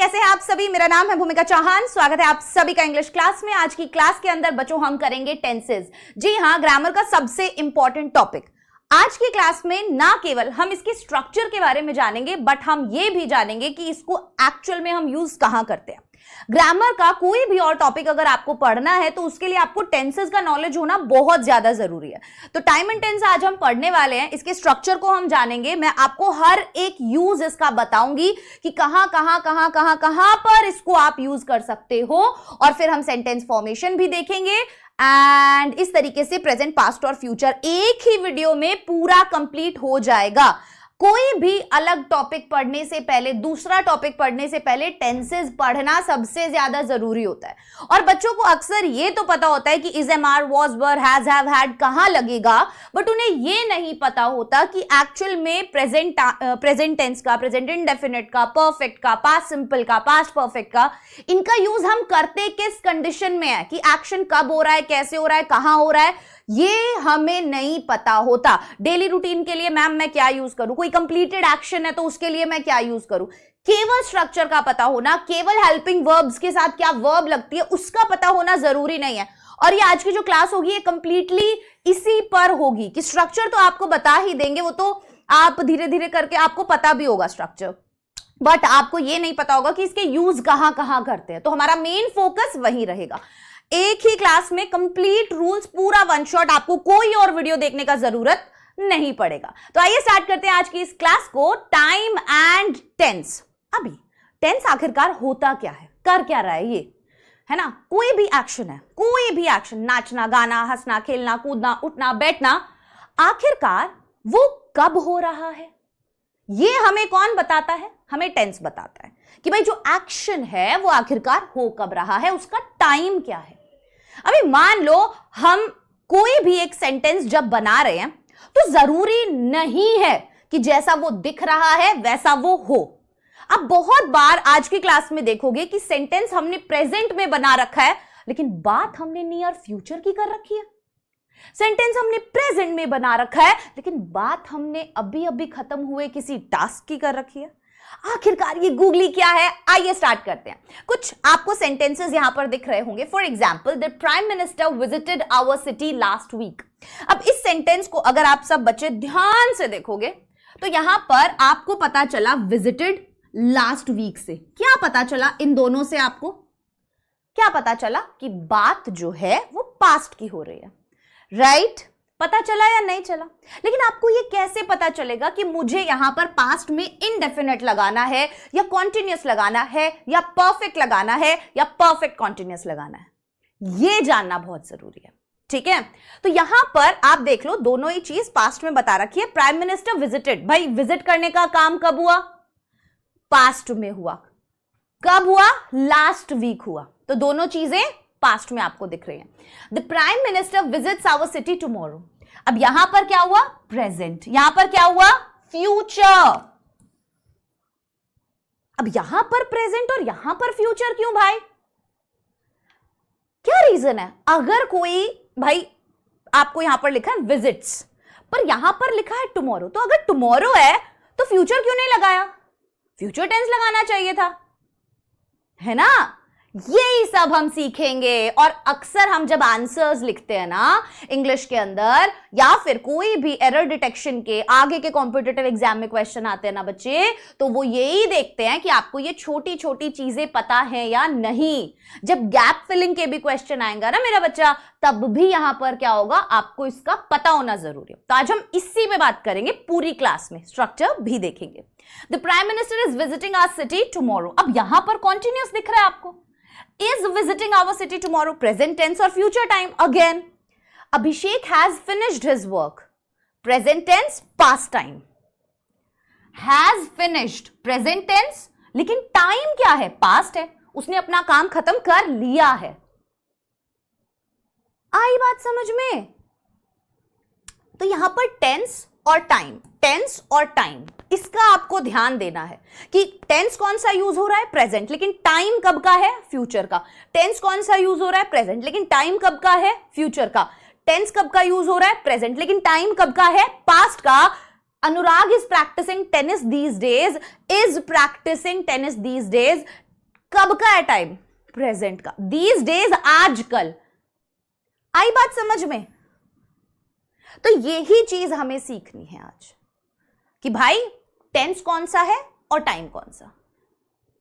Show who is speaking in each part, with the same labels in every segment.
Speaker 1: कैसे हैं आप सभी। मेरा नाम है भूमिका चौहान। स्वागत है आप सभी का इंग्लिश क्लास में। आज की क्लास के अंदर बच्चों हम करेंगे टेंसेस। जी हाँ, ग्रामर का सबसे इंपॉर्टेंट टॉपिक। आज की क्लास में ना केवल हम इसके स्ट्रक्चर के बारे में जानेंगे, बट हम ये भी जानेंगे कि इसको एक्चुअल में हम यूज कहां करते हैं। ग्रामर का कोई भी और टॉपिक अगर आपको पढ़ना है तो उसके लिए आपको टेंसेस का नॉलेज होना बहुत ज्यादा जरूरी है। तो टाइम एंड टेंस आज हम पढ़ने वाले हैं, इसके स्ट्रक्चर को हम जानेंगे। मैं आपको हर एक यूज इसका बताऊंगी कि कहां पर इसको आप यूज कर सकते हो, और फिर हम सेंटेंस फॉर्मेशन भी देखेंगे एंड इस तरीके से प्रेजेंट, पास्ट और फ्यूचर एक ही वीडियो में पूरा कंप्लीट हो जाएगा। कोई भी अलग टॉपिक पढ़ने से पहले, दूसरा टॉपिक पढ़ने से पहले टेंसेस पढ़ना सबसे ज्यादा जरूरी होता है। और बच्चों को अक्सर ये तो पता होता है कि is, am, are, was, were, has, have, had कहां लगेगा, बट उन्हें ये नहीं पता होता कि एक्चुअल में प्रेजेंट टेंस का, प्रेजेंट इंडेफिनिट का, परफेक्ट का, पास्ट सिंपल का, पास्ट परफेक्ट का, इनका यूज हम करते किस कंडीशन में है, कि एक्शन कब हो रहा है, कैसे हो रहा है, कहां हो रहा है, ये हमें नहीं पता होता। डेली रूटीन के लिए मैम मैं क्या यूज करूं, कोई कंप्लीटेड एक्शन है तो उसके लिए मैं क्या यूज करूं, केवल स्ट्रक्चर का पता होना, केवल हेल्पिंग वर्ब्स के साथ क्या वर्ब लगती है उसका पता होना जरूरी नहीं है। और ये आज की जो क्लास होगी ये कंप्लीटली इसी पर होगी कि स्ट्रक्चर तो आपको बता ही देंगे, वो तो आप धीरे धीरे करके आपको पता भी होगा स्ट्रक्चर, बट आपको ये नहीं पता होगा कि इसके यूज कहां कहां करते हैं। तो हमारा मेन फोकस वही रहेगा। एक ही क्लास में कंप्लीट रूल्स, पूरा वन शॉट, आपको कोई और वीडियो देखने का जरूरत नहीं पड़ेगा। तो आइए स्टार्ट करते हैं आज की इस क्लास को। Time and tense. अभी टेंस आखिरकार होता क्या है, कर क्या रहा है ये, है ना। कोई भी एक्शन है, कोई भी एक्शन, नाचना, गाना, हंसना, खेलना, कूदना, उठना, बैठना, आखिरकार वो कब हो रहा है ये हमें कौन बताता है, हमें टेंस बताता है कि भाई जो एक्शन है वो आखिरकार हो कब रहा है, उसका टाइम क्या है। अभी मान लो हम कोई भी एक सेंटेंस जब बना रहे हैं तो जरूरी नहीं है कि जैसा वो दिख रहा है वैसा वो हो। अब बहुत बार आज की क्लास में देखोगे कि सेंटेंस हमने प्रेजेंट में बना रखा है लेकिन बात हमने नियर फ्यूचर की कर रखी है। सेंटेंस हमने प्रेजेंट में बना रखा है लेकिन बात हमने अभी अभी खत्म हुए किसी टास्क की कर रखी है। आखिरकार ये गूगली क्या है, आइए स्टार्ट करते हैं। कुछ आपको सेंटेंसेस यहां पर दिख रहे होंगे। For example, the prime minister visited our city last week. अब इस सेंटेंस को अगर आप सब बच्चे ध्यान से देखोगे तो यहां पर आपको पता चला विजिटेड लास्ट वीक से। क्या पता चला इन दोनों से, आपको क्या पता चला कि बात जो है वो पास्ट की हो रही है, राइट? पता चला या नहीं चला? लेकिन आपको ये कैसे पता चलेगा कि मुझे यहां पर पास्ट में इनडेफिनेट लगाना है या कॉन्टिन्यूअस लगाना है या परफेक्ट लगाना है या परफेक्ट कॉन्टिन्यूअस लगाना है, ये जानना बहुत जरूरी है। ठीक है, तो यहां पर आप देख लो दोनों ही चीज पास्ट में बता रखी है। प्राइम मिनिस्टर विजिटेड, भाई विजिट करने का काम कब हुआ, पास्ट में हुआ। कब हुआ, लास्ट वीक हुआ। तो दोनों चीजें पास्ट में आपको दिख रही है। The prime minister visits our city tomorrow. अब यहां पर क्या हुआ, प्रेजेंट। यहां पर क्या हुआ, फ्यूचर। अब यहां पर प्रेजेंट और यहां पर फ्यूचर क्यों भाई, क्या रीजन है? अगर कोई भाई आपको यहां पर लिखा है विजिट्स पर यहां पर लिखा है टुमारो, तो अगर टुमारो है तो फ्यूचर क्यों नहीं लगाया, फ्यूचर टेंस लगाना चाहिए था, है ना। यही सब हम सीखेंगे। और अक्सर हम जब आंसर्स लिखते हैं ना इंग्लिश के अंदर, या फिर कोई भी एरर डिटेक्शन के आगे के कॉम्पिटिटिव एग्जाम में क्वेश्चन आते हैं ना बच्चे, तो वो यही देखते हैं कि आपको ये छोटी छोटी चीजें पता है या नहीं। जब गैप फिलिंग के भी क्वेश्चन आएंगे ना मेरा बच्चा, तब भी यहां पर क्या होगा, आपको इसका पता होना जरूरी है। तो आज हम इसी पे बात करेंगे पूरी क्लास में, स्ट्रक्चर भी देखेंगे। The prime minister is visiting our city tomorrow. अब यहां पर कॉन्टिन्यूअस दिख रहा है आपको, is visiting our city tomorrow, present tense और future time again. Abhishek has finished his work, present tense, past time. Has finished, present tense, लेकिन time क्या है, past है, उसने अपना काम खत्म कर लिया है। आई बात समझ में? तो यहां पर tense और टाइम, टेंस और टाइम, इसका आपको ध्यान देना है कि टेंस कौन सा यूज हो रहा है, प्रेजेंट, लेकिन टाइम कब का है, फ्यूचर का। टेंस कौन सा यूज हो रहा है, प्रेजेंट, लेकिन टाइम कब का है, फ्यूचर का। टेंस कब का यूज हो रहा है, प्रेजेंट, लेकिन टाइम कब का है, पास्ट का। अनुराग is practicing tennis these days, is practicing tennis these days. कब का है टाइम? प्रेजेंट का। दीज डेज, आजकल। आई बात समझ में? तो यही चीज हमें सीखनी है आज कि भाई टेंस कौन सा है और टाइम कौन सा।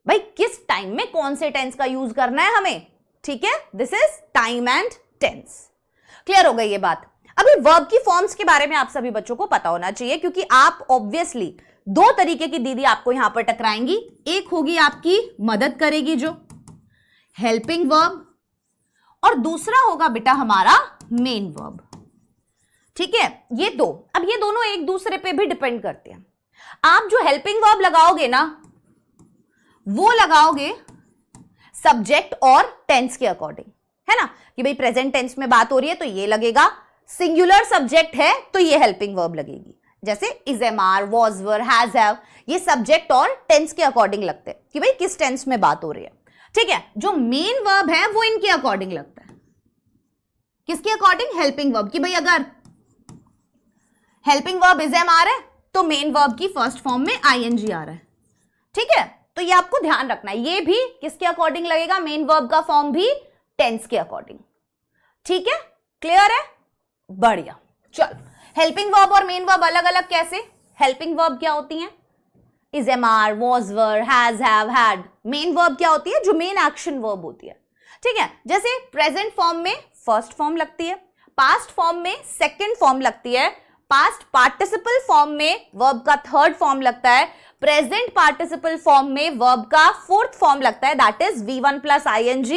Speaker 1: भाई किस टाइम में कौन से टेंस का यूज करना है हमें, ठीक है? This is time and tense. Clear हो गई ये बात? अभी वर्ब की फॉर्म्स के बारे में आप सभी बच्चों को पता होना चाहिए, क्योंकि आप ऑब्वियसली दो तरीके की दीदी आपको यहां पर टकराएंगी। एक होगी आपकी मदद करेगी जो हेल्पिंग वर्ब, और दूसरा होगा बेटा हमारा मेन वर्ब, ठीक है? ये दो, अब ये दोनों एक दूसरे पे भी डिपेंड करते हैं। आप जो हेल्पिंग वर्ब लगाओगे ना, वो लगाओगे सब्जेक्ट और टेंस के अकॉर्डिंग, है ना? कि भाई प्रेजेंट टेंस में बात हो रही है तो ये लगेगा, सिंगुलर सब्जेक्ट है तो ये हेल्पिंग वर्ब लगेगी। जैसे is, am, are, was, were, has, have, ये सब्जेक्ट और टेंस के अकॉर्डिंग लगते हैं कि भाई किस टेंस में बात हो रही है, ठीक है? जो मेन वर्ब है वो इनके अकॉर्डिंग लगता है। किसके अकॉर्डिंग? Helping verb. कि भाई अगर helping verb is, am, are है तो मेन वर्ब की फर्स्ट फॉर्म में आईएनजी आ रहा है, ठीक है? तो ये आपको ध्यान रखना है। ये भी किसके अकॉर्डिंग लगेगा? मेन वर्ब का फॉर्म भी टेंस के अकॉर्डिंग, ठीक है? क्लियर है? बढ़िया। चलो, हेल्पिंग वर्ब और मेन वर्ब अलग अलग कैसे? हेल्पिंग वर्ब क्या होती है? Is, am, are, was, were, has, have, had. Main verb क्या होती है? जो मेन एक्शन वर्ब होती है, ठीक है? जैसे प्रेजेंट फॉर्म में फर्स्ट फॉर्म लगती है, पास्ट फॉर्म में सेकंड फॉर्म लगती है, पास्ट पार्टिसिपल फॉर्म में वर्ब का थर्ड फॉर्म लगता है, प्रेजेंट पार्टिसिपल फॉर्म में वर्ब का फोर्थ फॉर्म लगता है, that is V1 plus ING,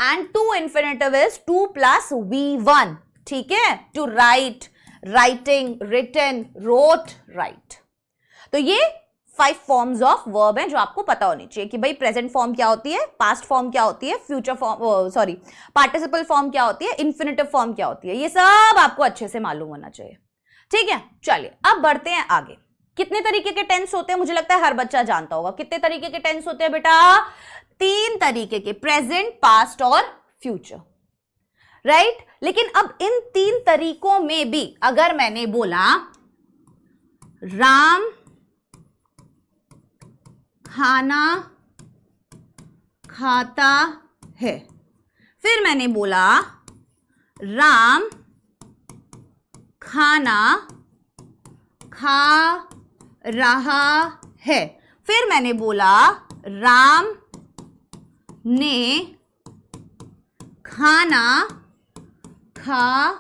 Speaker 1: and to infinitive is 2 plus V1, ठीक है? To write, writing, written, wrote, write. तो ये 5 फॉर्म्स ऑफ वर्ब हैं जो आपको पता होनी चाहिए कि भाई प्रेजेंट फॉर्म क्या होती है, पास्ट फॉर्म क्या होती है, future form, sorry, participle form क्या होती है, इन्फिनेटिव फॉर्म क्या होती है। ये सब आपको अच्छे से मालूम होना चाहिए, ठीक है? चलिए अब बढ़ते हैं आगे। कितने तरीके के टेंस होते हैं? मुझे लगता है हर बच्चा जानता होगा। कितने तरीके के टेंस होते हैं बेटा? 3 तरीके के, प्रेजेंट, पास्ट और फ्यूचर, राइट? लेकिन अब इन 3 तरीकों में भी अगर मैंने बोला राम खाना खाता है, फिर मैंने बोला राम खाना खा रहा है, फिर मैंने बोला राम ने खाना खा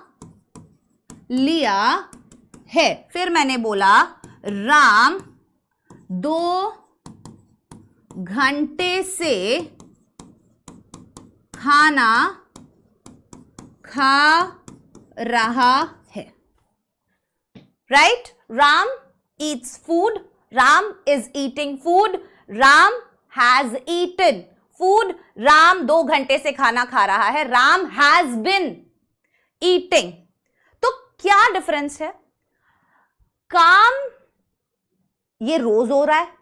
Speaker 1: लिया है, फिर मैंने बोला राम 2 घंटे से खाना खा रहा है, right? Ram eats food, Ram is eating food, Ram has eaten food, Ram 2 घंटे से खाना खा रहा है, Ram has been eating। तो क्या डिफरेंस है? काम ये रोज हो रहा है,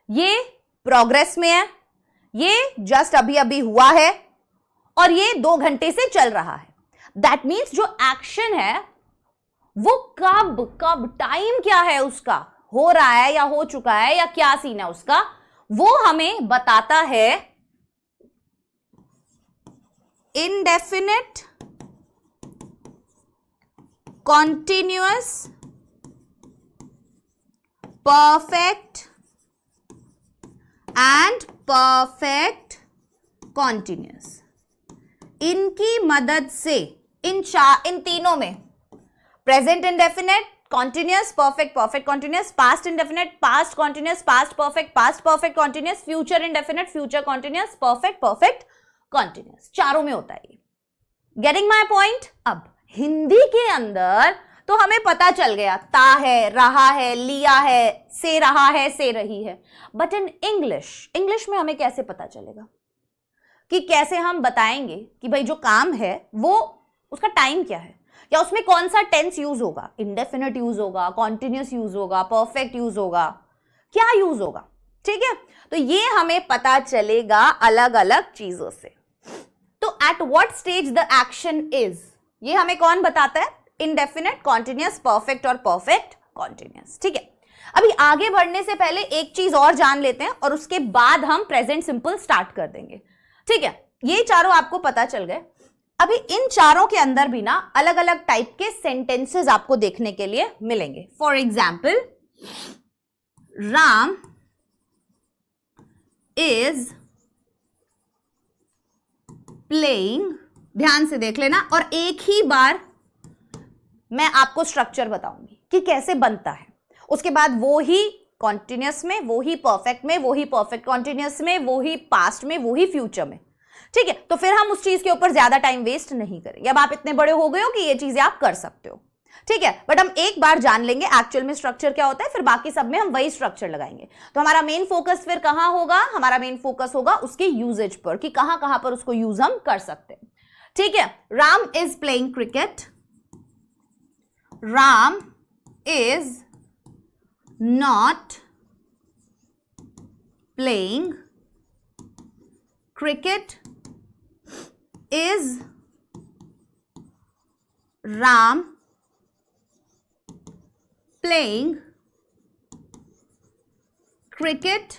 Speaker 1: ये प्रोग्रेस में है, ये जस्ट अभी अभी हुआ है, और ये 2 घंटे से चल रहा है। दैट मीन्स जो एक्शन है वो कब टाइम क्या है उसका, हो रहा है या हो चुका है या क्या सीन है उसका, वो हमें बताता है indefinite, continuous, perfect and perfect continuous. इनकी मदद से इन तीनों में present indefinite, continuous, perfect, perfect continuous, past indefinite, past continuous, past perfect continuous, future indefinite, future continuous, perfect continuous, चारों में होता है ये। Getting my point? अब हिंदी के अंदर तो हमें पता चल गया, ता है, रहा है, लिया है, से रहा है, से रही है, बट इन इंग्लिश में हमें कैसे पता चलेगा? कि कैसे हम बताएंगे कि भाई जो काम है वो उसका टाइम क्या है, या उसमें कौन सा टेंस यूज होगा, इंडेफिनिट यूज होगा, कॉन्टिन्यूअस यूज होगा, परफेक्ट यूज होगा, क्या यूज होगा, ठीक है? तो ये हमें पता चलेगा अलग अलग चीजों से। तो at what stage the action is, ये हमें कौन बताता है? इंडेफिनिट, कॉन्टिन्यूअस, परफेक्ट और परफेक्ट कॉन्टिन्यूअस। ठीक है, अभी आगे बढ़ने से पहले एक चीज और जान लेते हैं और उसके बाद हम प्रेजेंट सिंपल स्टार्ट कर देंगे। ठीक है, ये चारों आपको पता चल गए। अभी इन चारों के अंदर भी ना अलग अलग टाइप के सेंटेंसेस आपको देखने के लिए मिलेंगे। For example, Ram is playing, ध्यान से देख लेना, और एक ही बार मैं आपको स्ट्रक्चर बताऊंगी कि कैसे बनता है। उसके बाद वो ही कॉन्टिन्यूअस में, वो ही परफेक्ट में, वो ही परफेक्ट कॉन्टिन्यूअस में, वो ही पास्ट में, वो ही फ्यूचर में। ठीक है, तो फिर हम उस चीज के ऊपर ज्यादा टाइम वेस्ट नहीं करेंगे। अब आप इतने बड़े हो गए हो कि ये चीजें आप कर सकते हो। ठीक है, बट हम एक बार जान लेंगे एक्चुअल में स्ट्रक्चर क्या होता है, फिर बाकी सब में हम वही स्ट्रक्चर लगाएंगे। तो हमारा मेन फोकस फिर कहां होगा, हमारा मेन फोकस होगा उसके यूजेज पर, कि कहां कहां पर उसको यूज हम कर सकते हैं। ठीक है, Ram is playing cricket, Ram is not playing cricket, is Ram playing cricket,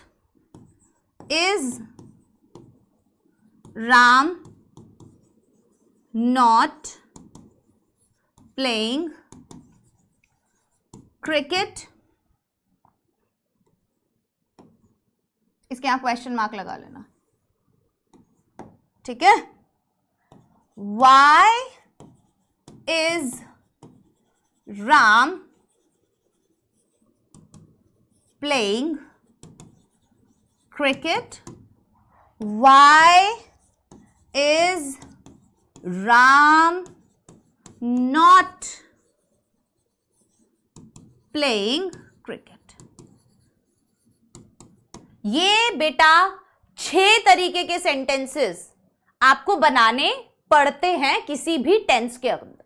Speaker 1: is Ram not playing cricket? इसके यहां क्वेश्चन मार्क लगा लेना। ठीक है, Why is Ram playing cricket? Why is Ram not playing cricket? ये बेटा 6 तरीके के सेंटेंसेस आपको बनाने पढ़ते हैं किसी भी टेंस के अंदर।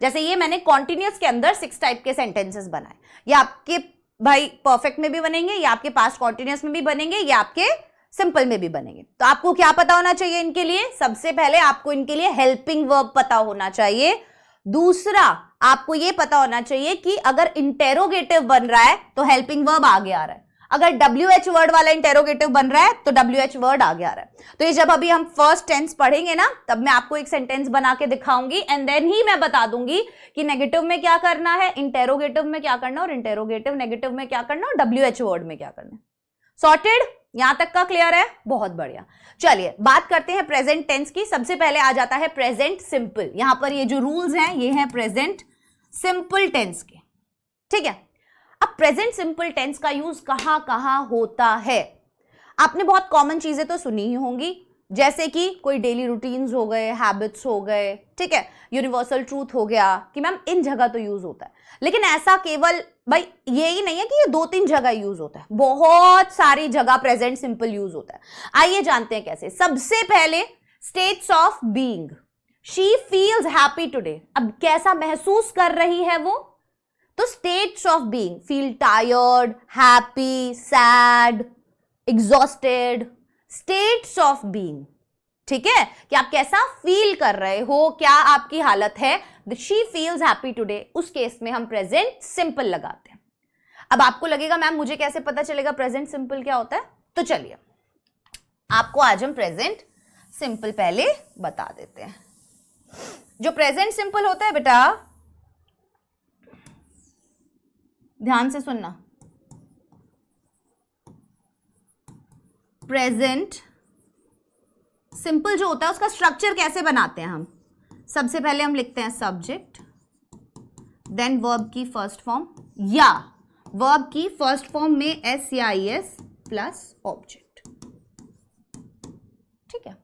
Speaker 1: जैसे ये मैंने कॉन्टिन्यूअस के अंदर 6 टाइप के सेंटेंसेस बनाए। ये आपके भाई परफेक्ट में भी बनेंगे, ये आपके पास्ट कॉन्टिन्यूअस में भी बनेंगे, ये आपके सिंपल में भी बनेंगे। तो आपको क्या पता होना चाहिए इनके लिए? सबसे पहले आपको इनके लिए हेल्पिंग वर्ब पता होना चाहिए। दूसरा, आपको ये पता होना चाहिए कि अगर इंटेरोगेटिव बन रहा है तो हेल्पिंग वर्ब आगे आ रहा है, अगर WH वर्ड वाला इंटेरोगेटिव बन रहा है तो WH वर्ड आगे आ रहा है। तो ये जब अभी हम फर्स्ट टेंस पढ़ेंगे ना, तब मैं आपको एक सेंटेंस बना के दिखाऊंगी एंड देन ही मैं बता दूंगी कि नेगेटिव में क्या करना है, इंटेरोगेटिव में क्या करना, और इंटेरोगेटिव नेगेटिव में क्या करना, और WH वर्ड में क्या करना है। सॉर्टेड? यहां तक का क्लियर है? बहुत बढ़िया। चलिए बात करते हैं प्रेजेंट टेंस की। सबसे पहले आ जाता है प्रेजेंट सिंपल। यहां पर ये जो रूल्स हैं ये हैं प्रेजेंट सिंपल टेंस के। ठीक है, अब प्रेजेंट सिंपल टेंस का यूज कहां कहां होता है? आपने बहुत कॉमन चीजें तो सुनी ही होंगी, जैसे कि कोई डेली रूटीन्स हो गए, हैबिट्स हो गए, ठीक है, यूनिवर्सल ट्रूथ हो गया कि मैम इन जगह तो यूज होता है। लेकिन ऐसा केवल भाई यही नहीं है कि ये 2-3 जगह यूज होता है, बहुत सारी जगह प्रेजेंट सिंपल यूज होता है। आइए जानते हैं कैसे। सबसे पहले states of being. She feels happy today. अब कैसा महसूस कर रही है वो? तो states of being, feel tired, happy, sad, exhausted, states of being. ठीक है, कि आप कैसा फील कर रहे हो, क्या आपकी हालत है। शी फील्स हैप्पी टुडे, उस केस में हम प्रेजेंट सिंपल लगाते हैं। अब आपको लगेगा मैम मुझे कैसे पता चलेगा प्रेजेंट सिंपल क्या होता है? तो चलिए आपको आज हम प्रेजेंट सिंपल पहले बता देते हैं। जो प्रेजेंट सिंपल होता है बेटा, ध्यान से सुनना, प्रेजेंट सिंपल जो होता है उसका स्ट्रक्चर कैसे बनाते हैं हम? सबसे पहले हम लिखते हैं सब्जेक्ट, देन वर्ब की फर्स्ट फॉर्म, या वर्ब की फर्स्ट फॉर्म में एस या आई एस प्लस ऑब्जेक्ट। ठीक है,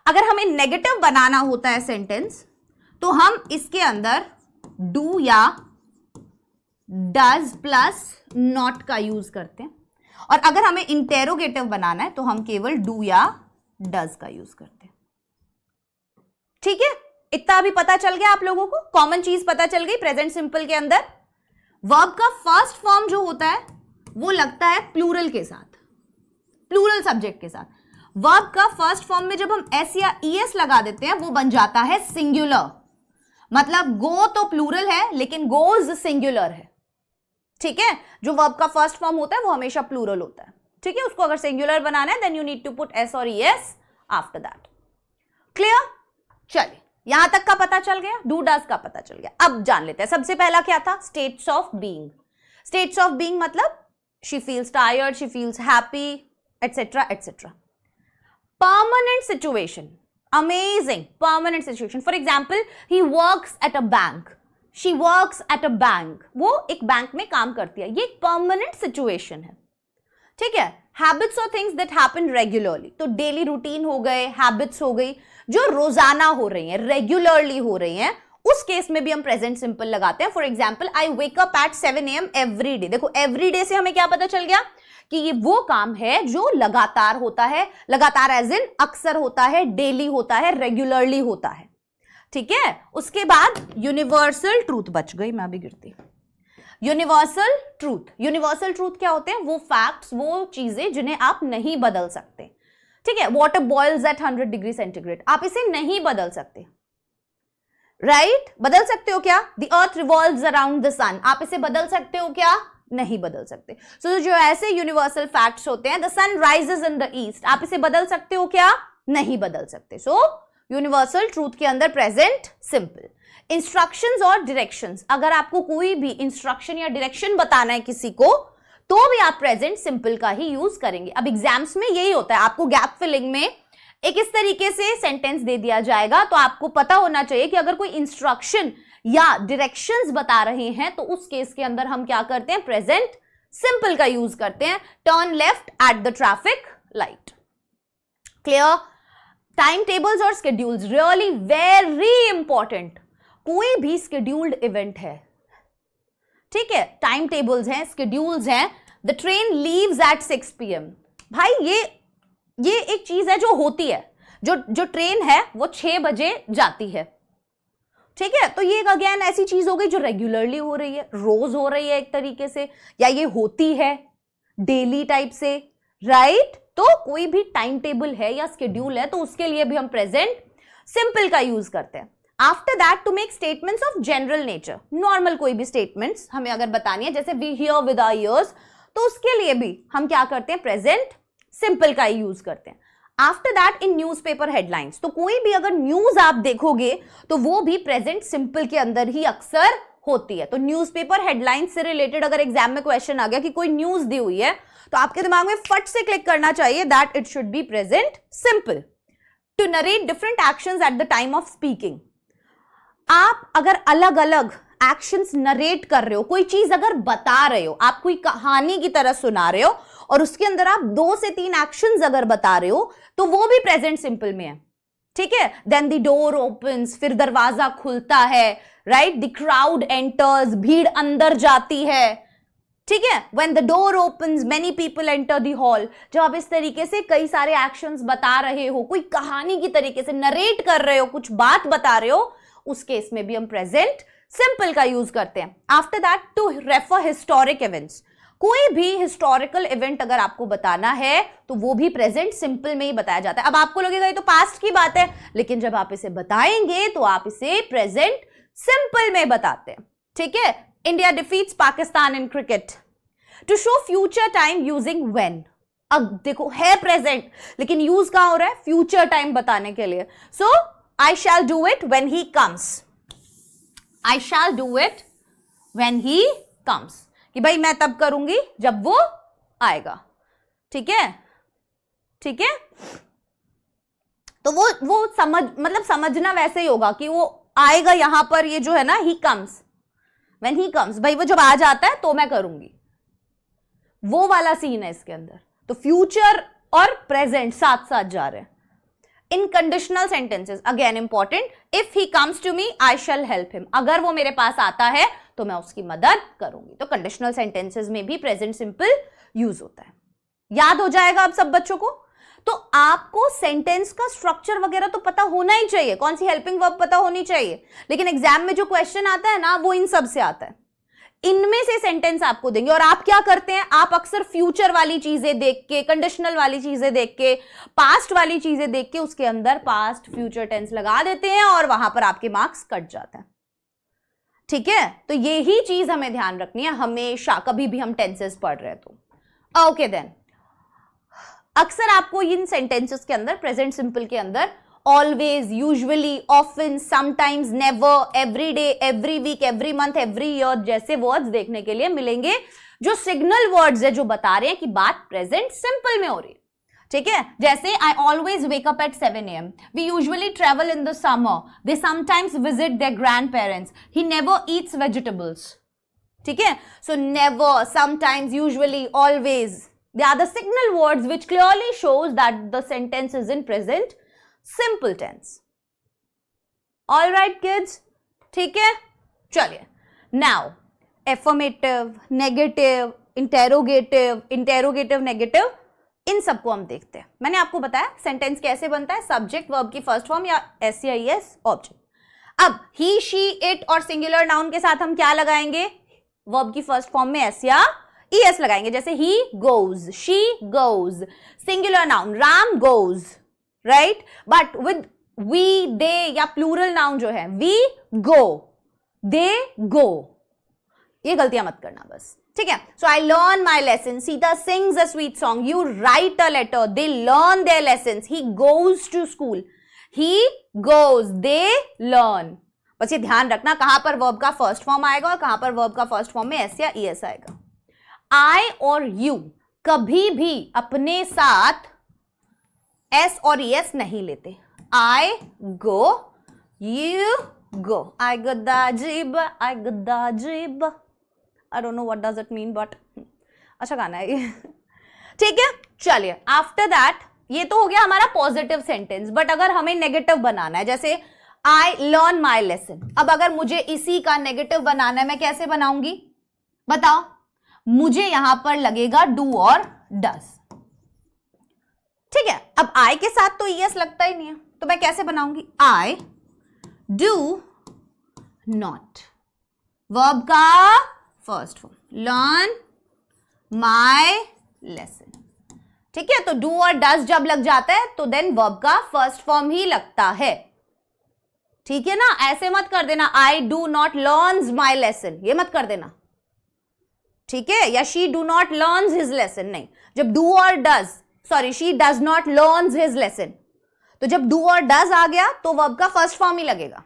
Speaker 1: अगर हमें नेगेटिव बनाना होता है सेंटेंस तो हम इसके अंदर डू या डज प्लस नॉट का यूज करते हैं, और अगर हमें इंटेरोगेटिव बनाना है तो हम केवल डू या डज का यूज करते हैं। ठीक है, इतना अभी पता चल गया आप लोगों को, कॉमन चीज पता चल गई प्रेजेंट सिंपल के अंदर। वर्ब का फर्स्ट फॉर्म जो होता है वो लगता है प्लूरल के साथ, प्लूरल सब्जेक्ट के साथ। वर्ब का फर्स्ट फॉर्म में जब हम एस या ईएस लगा देते हैं वो बन जाता है सिंगुलर। मतलब गो तो प्लूरल है लेकिन गोज सिंगुलर है। ठीक है, जो वर्ब का फर्स्ट फॉर्म होता है वो हमेशा प्लूरल होता है, ठीक है, उसको अगर सिंगुलर बनाना है then you need to put S or E S after that. Clear? चलिए, यहां तक का पता चल गया, डू डज का पता चल गया। अब जान लेते हैं सबसे पहला क्या था, states of being. States of being मतलब she feels tired, she feels happy, etcetera etcetera. Permanent situation, amazing, permanent situation. For example, he works at a bank, she works at a bank, वो एक bank में काम करती है, ये एक permanent situation है, ठीक है। हैबिट्स और थिंग्स दैट हैपन रेगुलरली, तो डेली रूटीन हो गए, हैबिट्स हो गई जो रोजाना हो रही हैं, रेगुलरली हो रही हैं, उस केस में भी हम प्रेजेंट सिंपल लगाते हैं। For example, I wake up at 7 AM every day. देखो एवरी डे से हमें क्या पता चल गया कि ये वो काम है जो लगातार होता है, लगातार एज इन अक्सर होता है, डेली होता है, रेगुलरली होता है, ठीक है। उसके बाद यूनिवर्सल ट्रूथ, बच गई मैं भी गिरती। यूनिवर्सल ट्रूथ, यूनिवर्सल ट्रूथ क्या होते हैं, वो फैक्ट्स, वो चीजें जिन्हें आप नहीं बदल सकते, ठीक है। Water boils at 100 degree centigrade, आप इसे नहीं बदल सकते, राइट? बदल सकते हो क्या? The earth revolves around the sun, आप इसे बदल सकते हो क्या? नहीं बदल सकते। सो जो ऐसे यूनिवर्सल फैक्ट्स होते हैं, the sun rises in the east, आप इसे बदल सकते हो क्या? नहीं बदल सकते। सो यूनिवर्सल ट्रूथ के अंदर प्रेजेंट सिंपल। इंस्ट्रक्शंस और डायरेक्शंस, अगर आपको कोई भी इंस्ट्रक्शन या डायरेक्शन बताना है किसी को, तो भी आप प्रेजेंट सिंपल का ही यूज करेंगे। अब एग्जाम्स में यही होता है, आपको गैप फिलिंग में एक इस तरीके से सेंटेंस दे दिया जाएगा, तो आपको पता होना चाहिए कि अगर कोई इंस्ट्रक्शन या डायरेक्शंस बता रहे हैं तो उस केस के अंदर हम क्या करते हैं, प्रेजेंट सिंपल का यूज करते हैं। Turn left at the traffic light. Clear? Time tables और स्केड्यूल्स रियली वेरी इंपॉर्टेंट। कोई भी स्केड्यूल्ड इवेंट है, ठीक है, टाइम टेबल्स हैं, स्केड्यूल्स हैं। The train leaves eight 6 PM, भाई ये एक चीज है जो होती है, जो ट्रेन है वो 6 बजे जाती है, ठीक है। तो ये अगेन ऐसी चीज हो गई जो रेगुलरली हो रही है, रोज हो रही है एक तरीके से, या ये होती है डेली टाइप से, राइट? तो कोई भी टाइम टेबल है या स्केड्यूल है तो उसके लिए भी हम प्रेजेंट सिंपल का यूज करते हैं। After that, to make statements of general nature, normal कोई भी स्टेटमेंट्स हमें अगर बतानी है, जैसे we hear with our ears, तो उसके लिए भी हम क्या करते हैं, प्रेजेंट सिंपल का ही यूज करते हैं। After that, in newspaper headlines, तो कोई भी अगर न्यूज आप देखोगे तो वो भी प्रेजेंट सिंपल के अंदर ही अक्सर होती है। तो न्यूज़पेपर हेडलाइंस से रिलेटेड अगर एग्जाम में क्वेश्चन आ गया कि कोई न्यूज दी हुई है, तो आपके दिमाग में फट से क्लिक करना चाहिए that it should be present simple. To narrate different actions at the time of speaking, आप अगर अलग अलग एक्शंस नरेट कर रहे हो, कोई चीज अगर बता रहे हो, आप कोई कहानी की तरह सुना रहे हो और उसके अंदर आप 2 से 3 एक्शंस अगर बता रहे हो, तो वो भी प्रेजेंट सिंपल में है, ठीक है। देन द डोर ओपन्स, फिर दरवाजा खुलता है, राइट? द क्राउड एंटर्स, भीड़ अंदर जाती है, ठीक है। When the door opens many people enter the hall, जब आप इस तरीके से कई सारे एक्शंस बता रहे हो, कोई कहानी की तरीके से नरेट कर रहे हो, कुछ बात बता रहे हो, उस केस में भी हम प्रेजेंट सिंपल का यूज करते हैं। After that, to refer historic events, कोई भी हिस्टोरिकल इवेंट अगर आपको बताना है तो वो भी प्रेजेंट सिंपल में ही बताया जाता है। अब आपको लगेगा ये तो पास्ट की बात है, लेकिन जब आप इसे बताएंगे तो आप इसे प्रेजेंट सिंपल में बताते हैं, ठीक है। India defeats Pakistan in cricket, to show future time using when, अब देखो है प्रेजेंट लेकिन यूज कहां हो रहा है, फ्यूचर टाइम बताने के लिए। सो I shall do it when he comes. I shall do it when he comes. कि भाई मैं तब करूंगी जब वो आएगा, ठीक है, ठीक है। तो वो मतलब समझना वैसे ही होगा कि वो आएगा यहां पर, ये जो है ना, he comes, when he comes, भाई वो जब आ जाता है तो मैं करूंगी, वो वाला सीन है इसके अंदर। तो फ्यूचर और प्रेजेंट साथ साथ जा रहे हैं। इन conditional sentences again important, if he comes to me I shall help him, अगर वो मेरे पास आता है तो मैं उसकी मदद करूंगी। तो कंडीशनल सेंटेंसेस में भी प्रेजेंट सिंपल यूज होता है। याद हो जाएगा अब सब बच्चों को? तो आपको सेंटेंस का स्ट्रक्चर वगैरह तो पता होना ही चाहिए, कौन सी हेल्पिंग वर्ब पता होनी चाहिए, लेकिन एग्जाम में जो क्वेश्चन आता है ना, वो इन सब से आता है, इनमें से सेंटेंस आपको देंगे। और आप क्या करते हैं, आप अक्सर फ्यूचर वाली चीजें देख के, कंडीशनल वाली चीजें देख के, पास्ट वाली चीजें देख के उसके अंदर पास्ट फ्यूचर टेंस लगा देते हैं और वहां पर आपके मार्क्स कट जाते हैं, ठीक है, तो ये ही चीज हमें ध्यान रखनी है हमेशा, कभी भी हम टेंसेस पढ़ रहे हैं तो। ओके देन, अक्सर आपको इन सेंटेंसेस के अंदर, प्रेजेंट सिंपल के अंदर always, usually, often, sometimes, never, every day, every week, every month, every year जैसे वर्ड्स देखने के लिए मिलेंगे, जो सिग्नल वर्ड्स है, जो बता रहे हैं कि बात प्रेजेंट सिंपल में हो रही है। ठीक है, जैसे I always wake up at 7 AM, we usually travel in the summer, they sometimes visit their grand parents, he never eats vegetables. ठीक है, so never, sometimes, usually, always, they are the signal words which clearly shows that the sentence is in present simple tense. All right kids, ठीक है, चलिए now affirmative, negative, interrogative, interrogative, negative, इन सबको हम देखते हैं। मैंने आपको बताया सेंटेंस कैसे बनता है, सब्जेक्ट वर्ब की फर्स्ट फॉर्म या एस या एस ऑब्जेक्ट। अब ही, शी, इट और सिंगुलर नाउन के साथ हम क्या लगाएंगे, वर्ब की फर्स्ट फॉर्म में एस या ES लगाएंगे, जैसे he goes, she goes, singular noun, Ram goes, right? But with we, they या plural noun जो है, we go, they go, ये गलतियां मत करना बस, ठीक है। So I learn my lesson, Sita sings a sweet song, you write a letter, they learn their lessons, he goes to school, he goes, they learn। बस ये ध्यान रखना कहां पर वर्ब का फर्स्ट फॉर्म आएगा और कहां पर वर्ब का फर्स्ट फॉर्म में एस या ES आएगा। I और you कभी भी अपने साथ S और ES नहीं लेते। I go, you go, I got the jib, I got the jib, I don't know what does it mean but अच्छा गाना है ये, ठीक है। चलिए आफ्टर दैट, ये तो हो गया हमारा पॉजिटिव सेंटेंस, बट अगर हमें नेगेटिव बनाना है, जैसे I learn my lesson, अब अगर मुझे इसी का नेगेटिव बनाना है, मैं कैसे बनाऊंगी बताओ, मुझे यहां पर लगेगा डू और डज। ठीक है, अब आई के साथ तो ES लगता ही नहीं है, तो मैं कैसे बनाऊंगी, आई डू नॉट, वर्ब का first form, learn my lesson. ठीक है, तो डू और डज जब लग जाता है तो देन वर्ब का फर्स्ट फॉर्म ही लगता है। ठीक है ना, ऐसे मत कर देना आई do not learns my lesson, ये मत कर देना, ठीक है, या she do not learns his lesson, नहीं, जब डू और does, sorry she does not learns his lesson, तो जब डू और डज आ गया तो वर्ब का फर्स्ट फॉर्म ही लगेगा।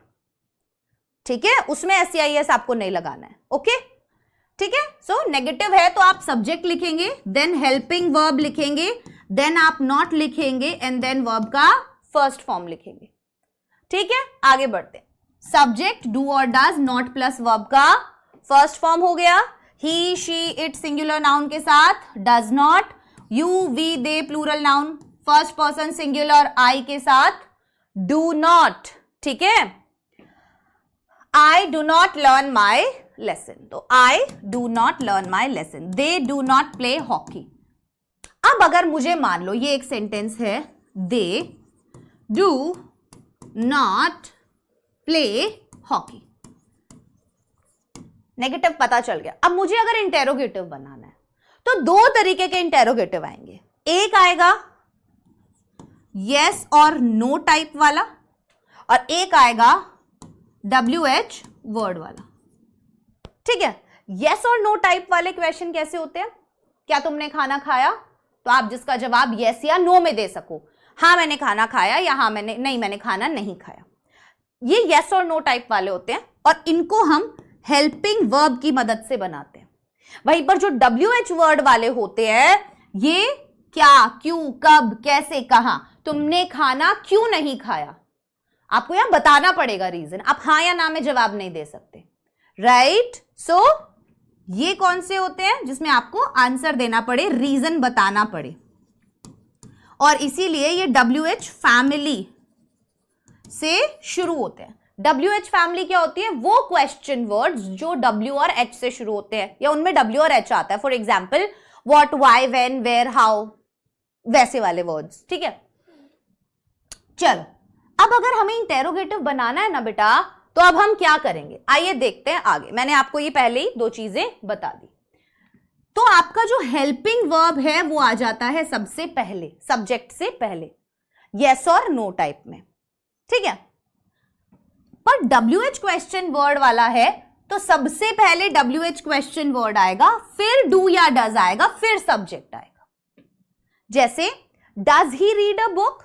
Speaker 1: ठीक है, उसमें SEIS आपको नहीं लगाना है। ओके, ठीक है। सो नेगेटिव है तो आप सब्जेक्ट लिखेंगे, देन हेल्पिंग वर्ब लिखेंगे, देन आप नॉट लिखेंगे एंड देन वर्ब का फर्स्ट फॉर्म लिखेंगे। ठीक है, आगे बढ़ते हैं। सब्जेक्ट डू और डज, नॉट प्लस वर्ब का फर्स्ट फॉर्म हो गया। He, she, it singular noun के साथ does not, you, we, they plural noun first person singular I के साथ डू नॉट। ठीक है, I do not learn my lesson, तो I do not learn my lesson, they do not play hockey. अब अगर मुझे मान लो ये एक सेंटेंस है, they do not play hockey, negative पता चल गया। अब मुझे अगर इंटेरोगेटिव बनाना है तो दो तरीके के इंटेरोगेटिव आएंगे, एक आएगा यस और नो टाइप वाला और एक आएगा WH वर्ड वाला। ठीक है, यस और नो टाइप वाले क्वेश्चन कैसे होते हैं, क्या तुमने खाना खाया, तो आप जिसका जवाब यस या नो में दे सको, हाँ मैंने खाना खाया या हाँ मैंने खाना नहीं खाया, ये यस और नो टाइप वाले होते हैं और इनको हम हेल्पिंग वर्ब की मदद से बनाते हैं। वहीं पर जो WH वर्ड वाले होते हैं, ये क्या, क्यों, कब, कैसे, कहां, तुमने खाना क्यों नहीं खाया, आपको यहां बताना पड़ेगा रीजन, आप हाँ या ना में जवाब नहीं दे सकते, राइट। सो ये कौन से होते हैं जिसमें आपको आंसर देना पड़े, रीजन बताना पड़े, और इसीलिए ये WH फैमिली से शुरू होते हैं। WH फैमिली क्या होती है, वो क्वेश्चन वर्ड्स जो W और H से शुरू होते हैं या उनमें W और H आता है, for example what, why, when, where, how, वैसे वाले वर्ड्स। ठीक है, चलो अब अगर हमें इंटेरोगेटिव बनाना है ना बेटा, तो अब हम क्या करेंगे, आइए देखते हैं आगे। मैंने आपको ये पहले ही दो चीजें बता दी। तो आपका जो हेल्पिंग वर्ब है वो आ जाता है सबसे पहले, सब्जेक्ट से पहले, यस और नो टाइप में। ठीक है, पर WH क्वेश्चन वर्ड वाला है तो सबसे पहले WH क्वेश्चन वर्ड आएगा, फिर डू या डज आएगा, फिर सब्जेक्ट आएगा। जैसे does he read a book,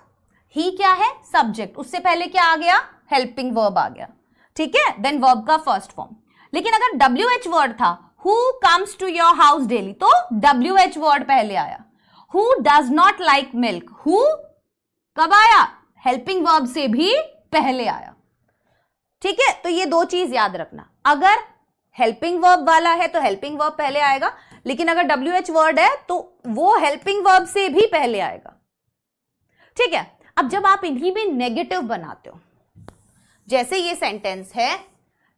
Speaker 1: he क्या है? सब्जेक्ट, उससे पहले क्या आ गया? हेल्पिंग वर्ब आ गया, ठीक है, देन वर्ब का फर्स्ट फॉर्म। लेकिन अगर WH वर्ड था, who comes to your house daily, तो WH वर्ड पहले आया। Who does not like milk, who कब आया? हेल्पिंग वर्ब से भी पहले आया, ठीक है। तो ये दो चीज याद रखना, अगर हेल्पिंग वर्ब वाला है तो हेल्पिंग वर्ब पहले आएगा, लेकिन अगर WH वर्ड है तो वो हेल्पिंग वर्ब से भी पहले आएगा, ठीक है। अब जब आप इन्हीं में नेगेटिव बनाते हो, जैसे ये सेंटेंस है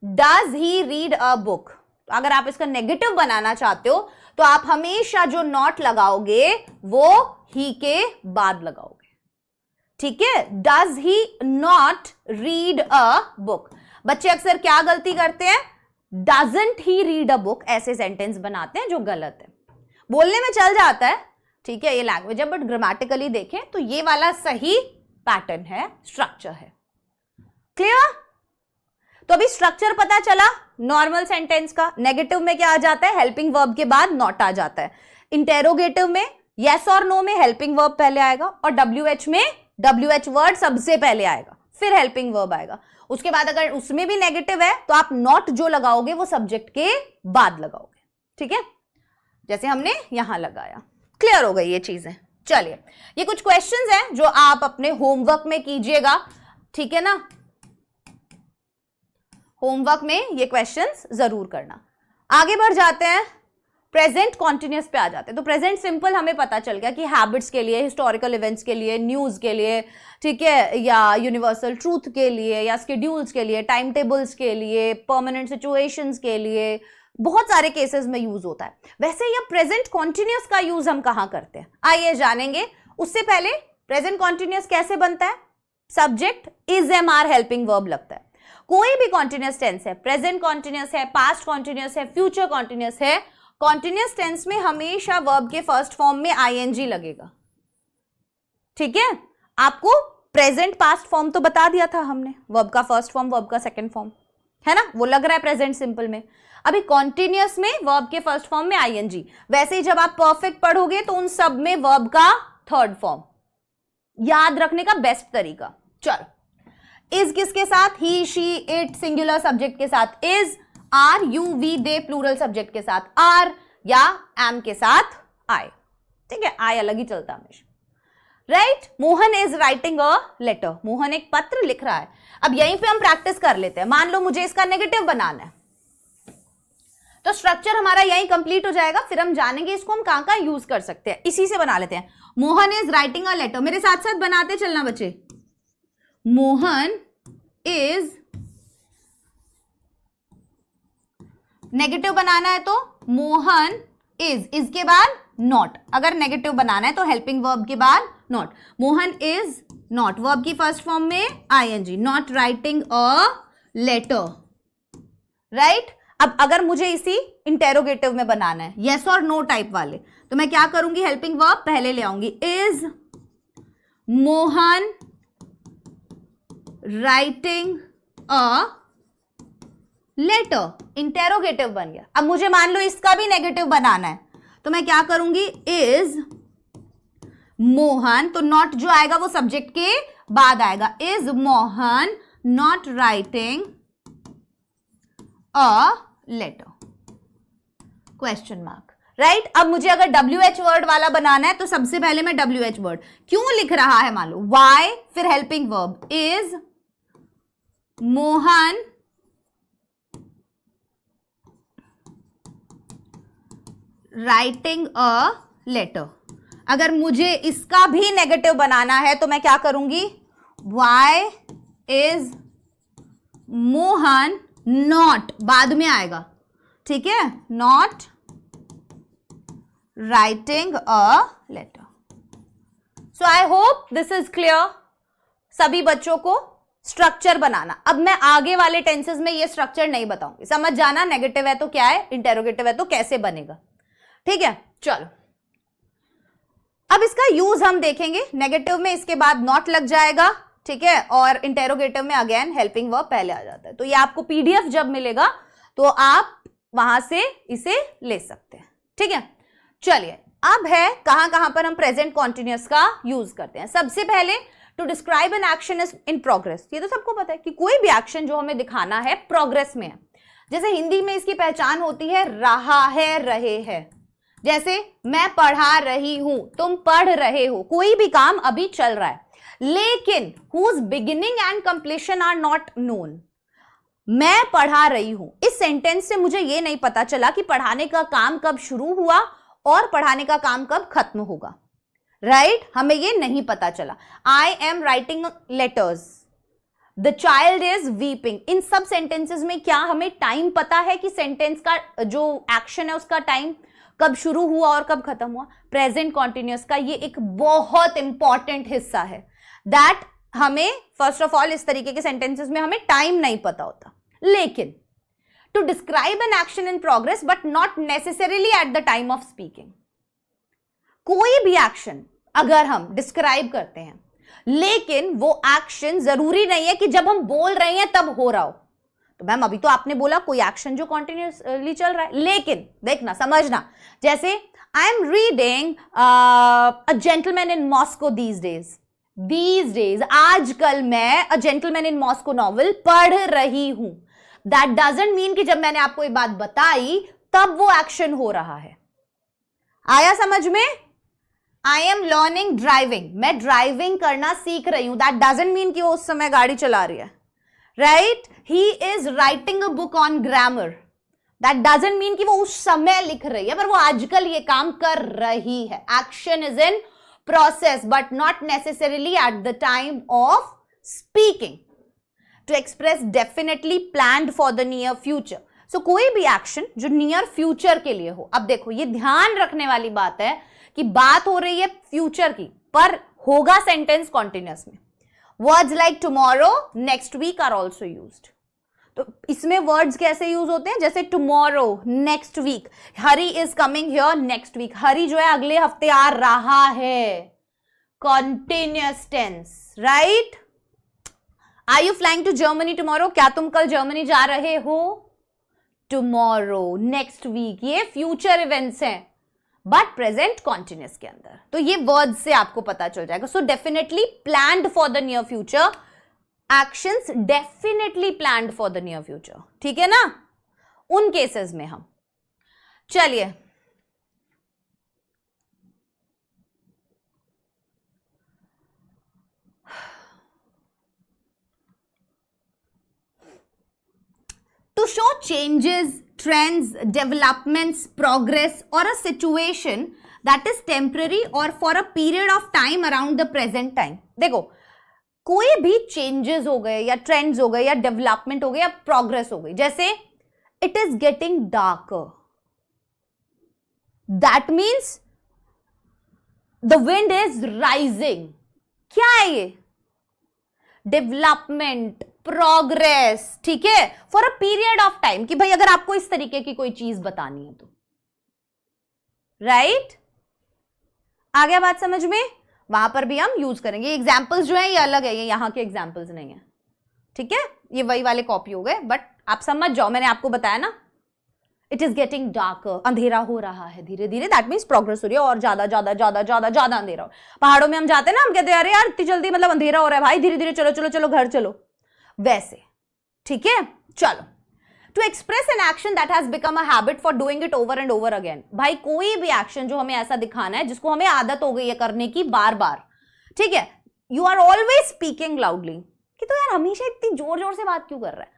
Speaker 1: does he read a book, तो अगर आप इसका नेगेटिव बनाना चाहते हो तो आप हमेशा जो नॉट लगाओगे वो ही के बाद लगाओगे, ठीक है। Does he not read a book. बच्चे अक्सर क्या गलती करते हैं? Doesn't he read a book ऐसे सेंटेंस बनाते हैं जो गलत है। बोलने में चल जाता है, ठीक है, ये लैंग्वेज है, बट ग्रामेटिकली देखें तो ये वाला सही पैटर्न है, स्ट्रक्चर है। क्लियर? तो अभी स्ट्रक्चर पता चला नॉर्मल सेंटेंस का। नेगेटिव में क्या आ जाता है? हेल्पिंग वर्ब के बाद नॉट आ जाता है। इंटेरोगेटिव में यस और नो में हेल्पिंग वर्ब पहले आएगा, और WH में WH वर्ड सबसे पहले आएगा, फिर हेल्पिंग वर्ब आएगा। उसके बाद अगर उसमें भी नेगेटिव है तो आप नॉट जो लगाओगे वो सब्जेक्ट के बाद लगाओगे, ठीक है, जैसे हमने यहां लगाया। क्लियर हो गई ये चीजें? चलिए, ये कुछ क्वेश्चंस हैं जो आप अपने होमवर्क में कीजिएगा, ठीक है ना। होमवर्क में ये क्वेश्चंस जरूर करना। आगे बढ़ जाते हैं, प्रेजेंट कॉन्टिन्यूअस पे आ जाते हैं। तो प्रेजेंट सिंपल हमें पता चल गया कि हैबिट्स के लिए, हिस्टोरिकल इवेंट्स के लिए, न्यूज के लिए, ठीक है, या यूनिवर्सल ट्रूथ के लिए, या स्केड्यूल्स के लिए, टाइम टेबल्स के लिए, परमानेंट सिचुएशंस के लिए, बहुत सारे केसेस में यूज होता है। वैसे ये प्रेजेंट कॉन्टिन्यूअस का यूज हम कहां करते हैं, आइए जानेंगे। उससे पहले प्रेजेंट कॉन्टिन्यूअस कैसे बनता है? Subject is MR helping verb लगता है। कोई भी कॉन्टिन्यूअस टेंस है, प्रेजेंट कॉन्टिन्यूअस है, पास्ट कॉन्टिन्यूअस है, फ्यूचर कॉन्टिन्यूअस है, कॉन्टिन्यूअस टेंस में हमेशा वर्ब के फर्स्ट फॉर्म में ING लगेगा, ठीक है। आपको प्रेजेंट पास्ट फॉर्म तो बता दिया था हमने, वर्ब का फर्स्ट फॉर्म, वर्ब का सेकंड फॉर्म, है ना, वो लग रहा है प्रेजेंट सिंपल में। अभी कॉन्टिन्यूअस में वर्ब के फर्स्ट फॉर्म में ING। वैसे ही जब आप परफेक्ट पढ़ोगे तो उन सब में वर्ब का थर्ड फॉर्म, याद रखने का बेस्ट तरीका। चलो, इज किसके साथ? He, she, it singular subject के साथ is, are, you, we, they plural subject के साथ आर, या एम के साथ आई, ठीक है, आई अलग ही चलता हमेशा, right. Mohan is writing a letter, Mohan एक पत्र लिख रहा है। अब यहीं पे हम प्रैक्टिस कर लेते हैं। मान लो मुझे इसका नेगेटिव बनाना है, तो स्ट्रक्चर हमारा यहीं कंप्लीट हो जाएगा, फिर हम जानेंगे इसको हम कहां कहां यूज कर सकते हैं। इसी से बना लेते हैं, Mohan is writing a letter. मेरे साथ साथ बनाते चलना बच्चे। मोहन इज, नेगेटिव बनाना है तो मोहन इज के बाद नॉट। अगर नेगेटिव बनाना है तो हेल्पिंग वर्ब के बाद not. Mohan is not, verb की फर्स्ट फॉर्म में ING, not writing a letter, right. अब अगर मुझे इसी इंटेरोगेटिव में बनाना है, यस और नो टाइप वाले, तो मैं क्या करूंगी? हेल्पिंग वर्ब पहले ले आऊंगी। Is Mohan writing a letter, interrogative बन गया। अब मुझे मान लो इसका भी नेगेटिव बनाना है, तो मैं क्या करूंगी? इज मोहन, तो नॉट जो आएगा वो सब्जेक्ट के बाद आएगा। Is Mohan not writing a letter, question mark, right. अब मुझे अगर WH वर्ड वाला बनाना है तो सबसे पहले मैं WH वर्ड क्यों लिख रहा है, मान लो वाई, फिर helping verb is Mohan writing a letter. अगर मुझे इसका भी नेगेटिव बनाना है तो मैं क्या करूंगी? वाई इज मोहन नॉट, बाद में आएगा, ठीक है, not writing a letter. So I hope this is clear सभी बच्चों को। स्ट्रक्चर बनाना, अब मैं आगे वाले टेंसेस में ये स्ट्रक्चर नहीं बताऊंगी, समझ जाना। नेगेटिव है तो क्या है, इंटेरोगेटिव है तो कैसे बनेगा, ठीक है। चलो, अब इसका यूज हम देखेंगे। नेगेटिव में इसके बाद नॉट लग जाएगा, ठीक है, और इंटेरोगेटिव में अगेन हेल्पिंग वर्ब पहले आ जाता है। तो ये आपको PDF जब मिलेगा तो आप वहां से इसे ले सकते हैं। ठीक है, चलिए अब है कहां कहां पर हम प्रेजेंट कॉन्टिन्यूअस का यूज करते हैं। सबसे पहले to describe an action is in progress. ये तो सबको पता है कि कोई भी एक्शन जो हमें दिखाना है प्रोग्रेस में है। जैसे हिंदी में इसकी पहचान होती है रहा है, रहे हैं। जैसे मैं पढ़ा रही हूं, तुम पढ़ रहे हो, कोई भी काम अभी चल रहा है, लेकिन whose beginning and completion are not known. मैं पढ़ा रही हूं, इस सेंटेंस से मुझे यह नहीं पता चला कि पढ़ाने का काम कब शुरू हुआ और पढ़ाने का काम कब खत्म होगा। राइट, हमें यह नहीं पता चला। I am writing letters, the child is weeping. इन सब सेंटेंसेस में क्या हमें टाइम पता है कि सेंटेंस का जो एक्शन है उसका टाइम कब शुरू हुआ और कब खत्म हुआ? प्रेजेंट कॉन्टिन्यूअस का ये एक बहुत इंपॉर्टेंट हिस्सा है दैट हमें फर्स्ट ऑफ ऑल इस तरीके के सेंटेंसेस में हमें टाइम नहीं पता होता। लेकिन to describe an action in progress but not necessarily at the time of speaking. कोई भी एक्शन अगर हम डिस्क्राइब करते हैं, लेकिन वो एक्शन जरूरी नहीं है कि जब हम बोल रहे हैं तब हो रहा हो। तो मैम अभी तो आपने बोला कोई एक्शन जो कॉन्टिन्यूसली चल रहा है, लेकिन देखना समझना, जैसे I am reading a gentleman in Moscow these days, आजकल मैं a gentleman in Moscow novel पढ़ रही हूं। दैट डजंट मीन कि जब मैंने आपको ये बात बताई तब वो एक्शन हो रहा है। आया समझ में? आई एम लर्निंग ड्राइविंग, मैं ड्राइविंग करना सीख रही हूं। दैट डजंट मीन कि वो उस समय गाड़ी चला रही है। Right, he is writing a book on grammar, that doesn't mean कि वो उस समय लिख रही है, पर वो आजकल ये काम कर रही है। Action is in process but not necessarily at the time of speaking. To express definitely planned for the near future. So कोई भी एक्शन जो नियर फ्यूचर के लिए हो। अब देखो ये ध्यान रखने वाली बात है कि बात हो रही है फ्यूचर की, पर होगा सेंटेंस कॉन्टिन्यूअस में। Words like tomorrow, next week are also used. तो इसमें वर्ड्स कैसे यूज होते हैं? जैसे tomorrow, next week, Hari is coming here next week. Hari जो है अगले हफ्ते आ रहा है, continuous tense. Right, are you flying to Germany tomorrow, क्या तुम कल जर्मनी जा रहे हो? टुमारो, नेक्स्ट वीक, ये फ्यूचर इवेंट्स हैं बट प्रेजेंट कॉन्टिन्यूअस के अंदर। तो ये वर्ड से आपको पता चल जाएगा। So definitely planned for the near future, actions definitely planned for the near future. ठीक है ना, उन केसेस में हम। चलिए to show changes, trends, developments, progress or a situation that is temporary or for a period of time around the present time। देखो कोई भी चेंजेस हो गए या ट्रेंड्स हो गए या डेवलपमेंट हो गए या प्रोग्रेस हो गई, जैसे it is getting darker, that means the wind is rising. क्या है ये? Development, progress. ठीक है, for a period of time, कि भाई अगर आपको इस तरीके की कोई चीज बतानी है तो। राइट, आ गया बात समझ में? वहां पर भी हम यूज करेंगे। एग्जाम्पल्स जो है ये अलग है, ये यहां के एग्जाम्पल्स नहीं है। ठीक है, ये वही वाले कॉपी हो गए, बट आप समझ जाओ, मैंने आपको बताया ना, इट इज गेटिंग डार्कर, अंधेरा हो रहा है धीरे धीरे, दैट मीन्स प्रोग्रेस हो रही है और ज्यादा ज्यादा ज्यादा ज्यादा ज्यादा अंधेरा हो। पहाड़ों में हम जाते हैं ना, हम कहते हैं अरे यार इतनी जल्दी मतलब अंधेरा हो रहा है भाई, धीरे धीरे चलो चलो चलो घर चलो, वैसे। ठीक है, चलो। To express an action that has become a habit for doing it over and over again. भाई कोई भी एक्शन जो हमें ऐसा दिखाना है जिसको हमें आदत हो गई है करने की बार बार। ठीक है, you are always speaking loudly, कि तो यार हमेशा इतनी जोर जोर से बात क्यों कर रहा है?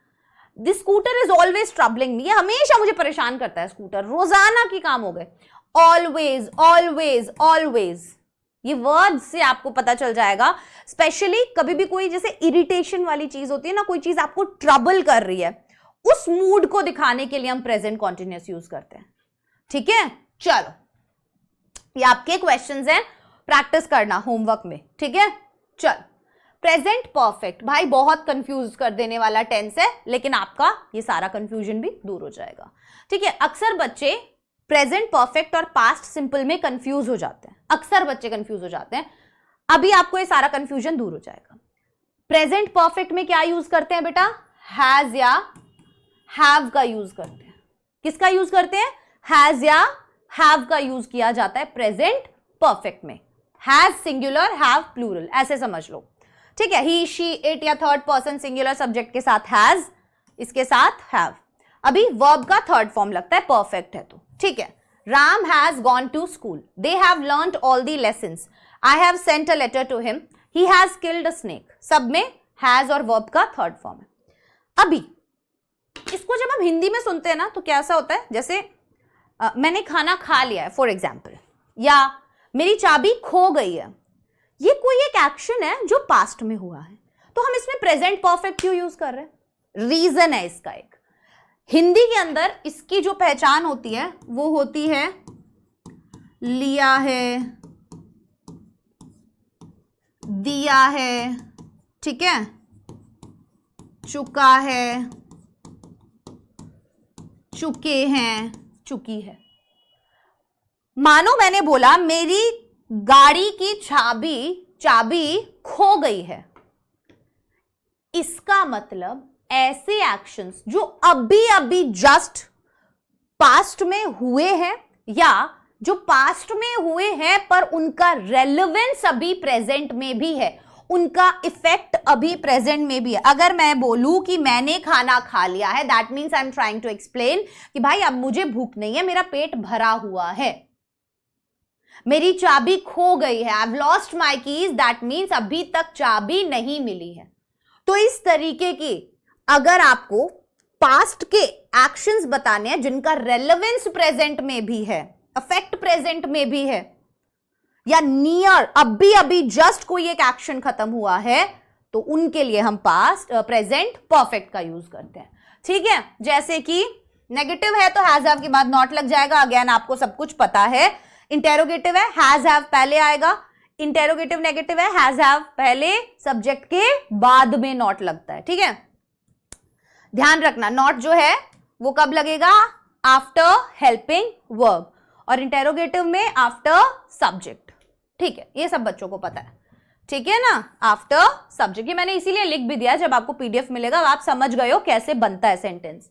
Speaker 1: This scooter is always troubling me, ये हमेशा मुझे परेशान करता है स्कूटर, रोजाना की काम हो गए। ऑलवेज ऑलवेज ऑलवेज, ये वर्ड से आपको पता चल जाएगा। स्पेशली कभी भी कोई जैसे इरिटेशन वाली चीज होती है ना, कोई चीज आपको ट्रबल कर रही है, उस मूड को दिखाने के लिए हम प्रेजेंट कॉन्टिन्यूअस यूज करते हैं। ठीक है, चलो ये आपके क्वेश्चंस हैं, प्रैक्टिस करना होमवर्क में। ठीक है, चल। प्रेजेंट परफेक्ट, भाई बहुत कंफ्यूज कर देने वाला टेंस है, लेकिन आपका ये सारा कंफ्यूजन भी दूर हो जाएगा। ठीक है, अक्सर बच्चे प्रेजेंट परफेक्ट और पास्ट सिंपल में कंफ्यूज हो जाते हैं, अक्सर बच्चे कंफ्यूज हो जाते हैं। अभी आपको ये सारा कंफ्यूजन दूर हो जाएगा। प्रेजेंट परफेक्ट में क्या यूज करते हैं बेटा? हैज या हैव का यूज करते हैं। किसका यूज करते हैं? हैज या हैव का यूज किया जाता है प्रेजेंट परफेक्ट में। हैज सिंगुलर, हैव प्लूरल, ऐसे समझ लो, ठीक है। ही, शी, इट या थर्ड पर्सन सिंगुलर सब्जेक्ट के साथ हैज, इसके साथ हैव। अभी वर्ब का थर्ड फॉर्म लगता है, परफेक्ट है तो, ठीक है। Ram has gone to school, they have learned all the lessons, I have sent a letter to him, he has killed a snake. सब में हैज और वर्ब का थर्ड फॉर्म है। अभी इसको जब हम हिंदी में सुनते हैं ना तो कैसा होता है, जैसे मैंने खाना खा लिया है फॉर एग्जाम्पल, या मेरी चाबी खो गई है। ये कोई एक एक्शन है जो पास्ट में हुआ है, तो हम इसमें प्रेजेंट परफेक्ट क्यों यूज कर रहे हैं? रीजन है इसका एक। हिंदी के अंदर इसकी जो पहचान होती है वो होती है लिया है, दिया है, ठीक है, चुका है, चुके हैं, चुकी है। मानो मैंने बोला मेरी गाड़ी की चाबी खो गई है। इसका मतलब ऐसे एक्शंस जो अभी अभी जस्ट पास्ट में हुए हैं, या जो पास्ट में हुए हैं पर उनका रेलेवेंस अभी प्रेजेंट में भी है, उनका इफेक्ट अभी प्रेजेंट में भी है। अगर मैं बोलूं कि मैंने खाना खा लिया है, that means I am trying to explain कि भाई अब मुझे भूख नहीं है, मेरा पेट भरा हुआ है। मेरी चाबी खो गई है, I have lost my keys, that means अभी तक चाबी नहीं मिली है। तो इस तरीके की अगर आपको पास्ट के एक्शंस बताने हैं जिनका रेलेवेंस प्रेजेंट में भी है, इफेक्ट प्रेजेंट में भी है, या नियर अभी अभी जस्ट कोई एक एक्शन खत्म हुआ है, तो उनके लिए हम पास्ट प्रेजेंट परफेक्ट का यूज करते हैं, ठीक है। जैसे कि नेगेटिव है तो हैज हैव के बाद नॉट लग जाएगा, अगेन आपको सब कुछ पता है। इंटेरोगेटिव है, हैज हैव पहले आएगा। इंटेरोगेटिव नेगेटिव है, हैज हैव पहले, सब्जेक्ट के बाद में नॉट लगता है, ठीक है। ध्यान रखना, नॉट जो है वो कब लगेगा? आफ्टर हेल्पिंग वर्ब, और इंटेरोगेटिव में आफ्टर सब्जेक्ट, ठीक है। ये सब बच्चों को पता है, ठीक है ना, आफ्टर सब्जेक्ट। ये मैंने इसीलिए लिख भी दिया, जब आपको पीडीएफ मिलेगा आप समझ गए हो कैसे बनता है सेंटेंस।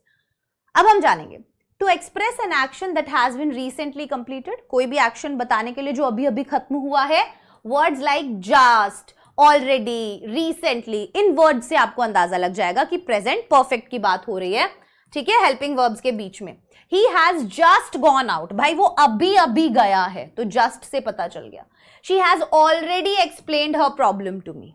Speaker 1: अब हम जानेंगे to express an action that has been recently completed. कोई भी एक्शन बताने के लिए जो अभी अभी खत्म हुआ है, words like just, already, recently, इन वर्ड से आपको अंदाजा लग जाएगा कि प्रेजेंट परफेक्ट की बात हो रही है, ठीक है, हेल्पिंग वर्ब्स के बीच में। He has just gone out, भाई वो अभी अभी गया है, तो जस्ट से पता चल गया। She has already explained her problem to me,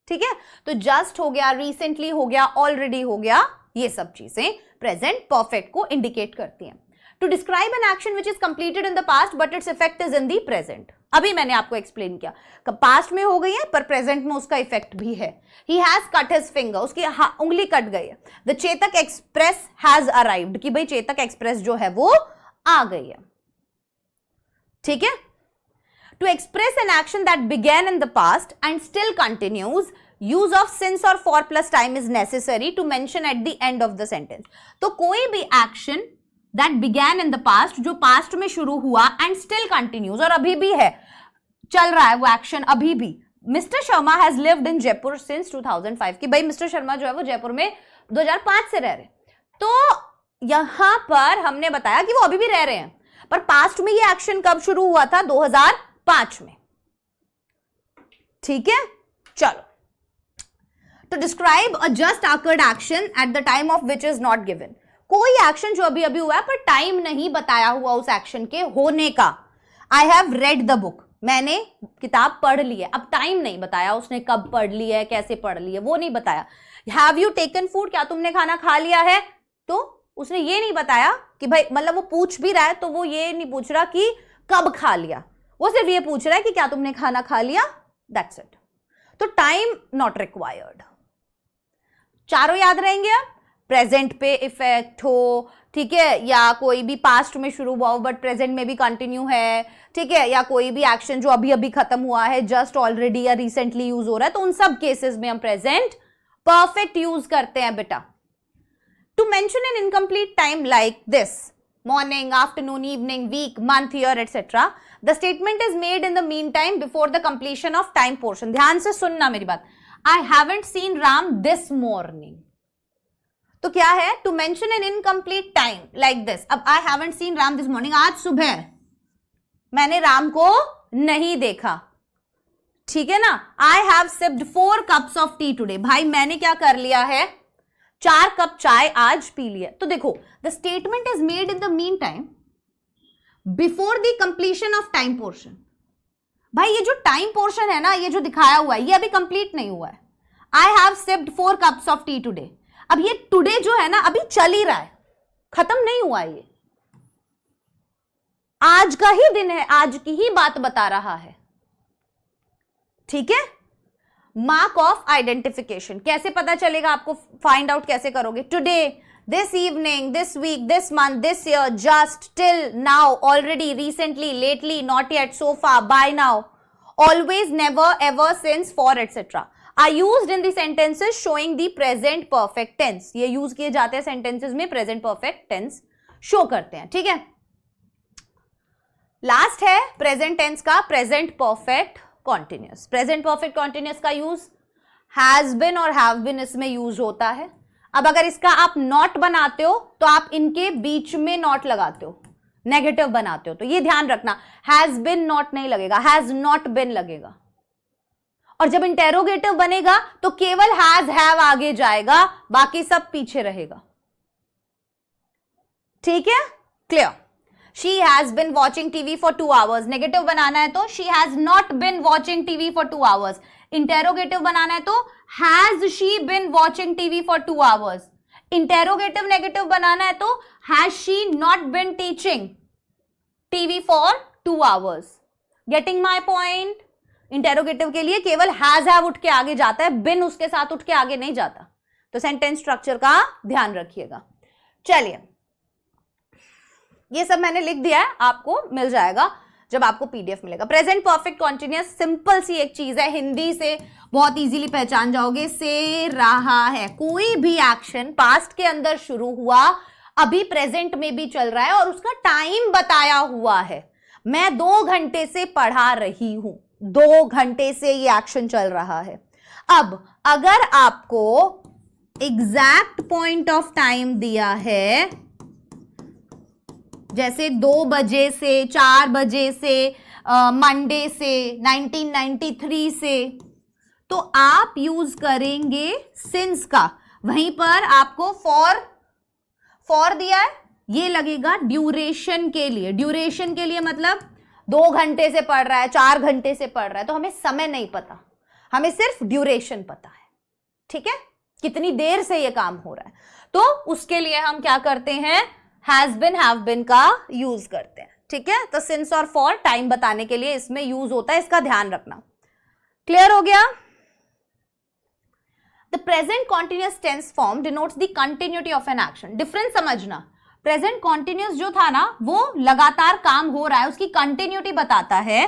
Speaker 1: ठीक है। तो जस्ट हो गया, रिसेंटली हो गया, ऑलरेडी हो गया, ये सब चीजें प्रेजेंट परफेक्ट को इंडिकेट करती हैं। To describe an action which is completed in the past but its effect is in the present. अभी मैंने आपको एक्सप्लेन किया, पास्ट में हो गई है पर प्रेजेंट में उसका इफेक्ट भी है। He has cut his finger, उसकी उंगली कट गई है। The Chetak express has arrived, कि भाई चेतक एक्सप्रेस जो है वो आ गई है, ठीक है। To express an action that began in the past and still continues, use of since और for plus time is necessary to mention at the end of the sentence. तो कोई भी action that began in the past, जो past में शुरू हुआ, and still continues, और अभी भी है, चल रहा है वो एक्शन अभी भी। Mister Sharma has lived in Jaipur since 2005, कि भाई मिस्टर शर्मा जो है वो जयपुर में 2005 से रह रहे। तो यहां पर हमने बताया कि वो अभी भी रह रहे हैं, पर पास्ट में ये एक्शन कब शुरू हुआ था? 2005 में, ठीक है। चलो, to describe a just occurred action at the time of which is not given. कोई एक्शन जो अभी अभी हुआ है पर टाइम नहीं बताया हुआ उस एक्शन के होने का। I have read the book, मैंने किताब पढ़ ली है, अब टाइम नहीं बताया उसने कब पढ़ ली है, कैसे पढ़ ली है, वो नहीं बताया। हैव यू टेकन फूड, क्या तुमने खाना खा लिया है, तो उसने ये नहीं बताया कि भाई, मतलब वो पूछ भी रहा है तो वो ये नहीं पूछ रहा कि कब खा लिया, वो सिर्फ ये पूछ रहा है कि क्या तुमने खाना खा लिया, दैट्स इट। तो टाइम नॉट रिक्वायर्ड। चारों याद रहेंगे। अब प्रेजेंट पे इफेक्ट हो, ठीक है, या कोई भी पास्ट में शुरू हुआ हो बट प्रेजेंट में भी कंटिन्यू है, ठीक है, या कोई भी एक्शन जो अभी अभी खत्म हुआ है, जस्ट, ऑलरेडी या रिसेंटली यूज हो रहा है, तो उन सब केसेस में हम प्रेजेंट परफेक्ट यूज करते हैं बेटा। To mention an incomplete time like this, morning, afternoon, evening, week, month, year, etcetera, the statement is made in the mean time before the completion of time portion. ध्यान से सुनना मेरी बात। I haven't seen Ram this morning, तो क्या है, to mention an incomplete time like this. अब I haven't seen Ram this morning, आज सुबह मैंने राम को नहीं देखा, ठीक है ना। I have sipped 4 cups of T today, भाई मैंने क्या कर लिया है, 4 कप चाय आज पी लिया। तो देखो, the statement is made in the mean time before the completion of time portion. भाई ये जो टाइम पोर्शन है ना, ये जो दिखाया हुआ है, ये अभी कंप्लीट नहीं हुआ है। I have sipped 4 cups of T today, अब ये टुडे जो है ना अभी चल ही रहा है, खत्म नहीं हुआ है, ये आज का ही दिन है, आज की ही बात बता रहा है, ठीक है। मार्क ऑफ आइडेंटिफिकेशन, कैसे पता चलेगा आपको, फाइंड आउट कैसे करोगे, today, this evening, this week, this month, this year, just, till, now, already, recently, lately, not yet, so far, by now, always, never, ever, since, for, etc. are used in the sentences showing the present perfect tense. ये use किए जाते हैं sentences में present perfect tense show करते हैं, ठीक है। Last है present tense का present perfect continuous. present perfect continuous का use has been और have been इसमें use होता है। अब अगर इसका आप नॉट बनाते हो तो आप इनके बीच में नॉट लगाते हो, नेगेटिव बनाते हो, तो ये ध्यान रखना, हैज बिन नॉट नहीं लगेगा, हैज नॉट बिन लगेगा। और जब इंटेरोगेटिव बनेगा तो केवल हैज हैव आगे जाएगा, बाकी सब पीछे रहेगा, ठीक है, clear. She has been watching TV for 2 hours, negative बनाना है तो she has not been watching TV for 2 hours। Interrogative बनाना है तो has she been watching TV for 2 hours। Interrogative negative बनाना है तो has she not been teaching TV for 2 hours। Getting my point. Interrogative के लिए केवल हैज हैव उठ के आगे जाता है, बिन उसके साथ उठ के आगे नहीं जाता। तो सेंटेंस स्ट्रक्चर का ध्यान रखिएगा। चलिए, ये सब मैंने लिख दिया है, आपको मिल जाएगा जब आपको पीडीएफ मिलेगा। प्रेजेंट परफेक्ट कॉन्टिन्यूअस सिंपल सी एक चीज है, हिंदी से बहुत इजीली पहचान जाओगे, से रहा है। कोई भी एक्शन पास्ट के अंदर शुरू हुआ, अभी प्रेजेंट में भी चल रहा है और उसका टाइम बताया हुआ है। मैं 2 घंटे से पढ़ा रही हूं, 2 घंटे से ये एक्शन चल रहा है। अब अगर आपको एग्जैक्ट पॉइंट ऑफ टाइम दिया है, जैसे 2 बजे से, 4 बजे से, मंडे से, 1993 से, तो आप यूज करेंगे सिंस का। वहीं पर आपको फॉर दिया है, ये लगेगा ड्यूरेशन के लिए। ड्यूरेशन के लिए मतलब 2 घंटे से पढ़ रहा है, 4 घंटे से पढ़ रहा है, तो हमें समय नहीं पता, हमें सिर्फ ड्यूरेशन पता है, ठीक है, कितनी देर से ये काम हो रहा है। तो उसके लिए हम क्या करते हैं, हैज बिन, हैव बिन का यूज करते हैं, ठीक है। तो सिंस और फॉर टाइम बताने के लिए इसमें यूज होता है, इसका ध्यान रखना। क्लियर हो गया। The present continuous tense form denotes the continuity of an action. Difference समझना, प्रेजेंट कॉन्टिन्यूअस जो था ना, वो लगातार काम हो रहा है, उसकी कंटिन्यूटी बताता है,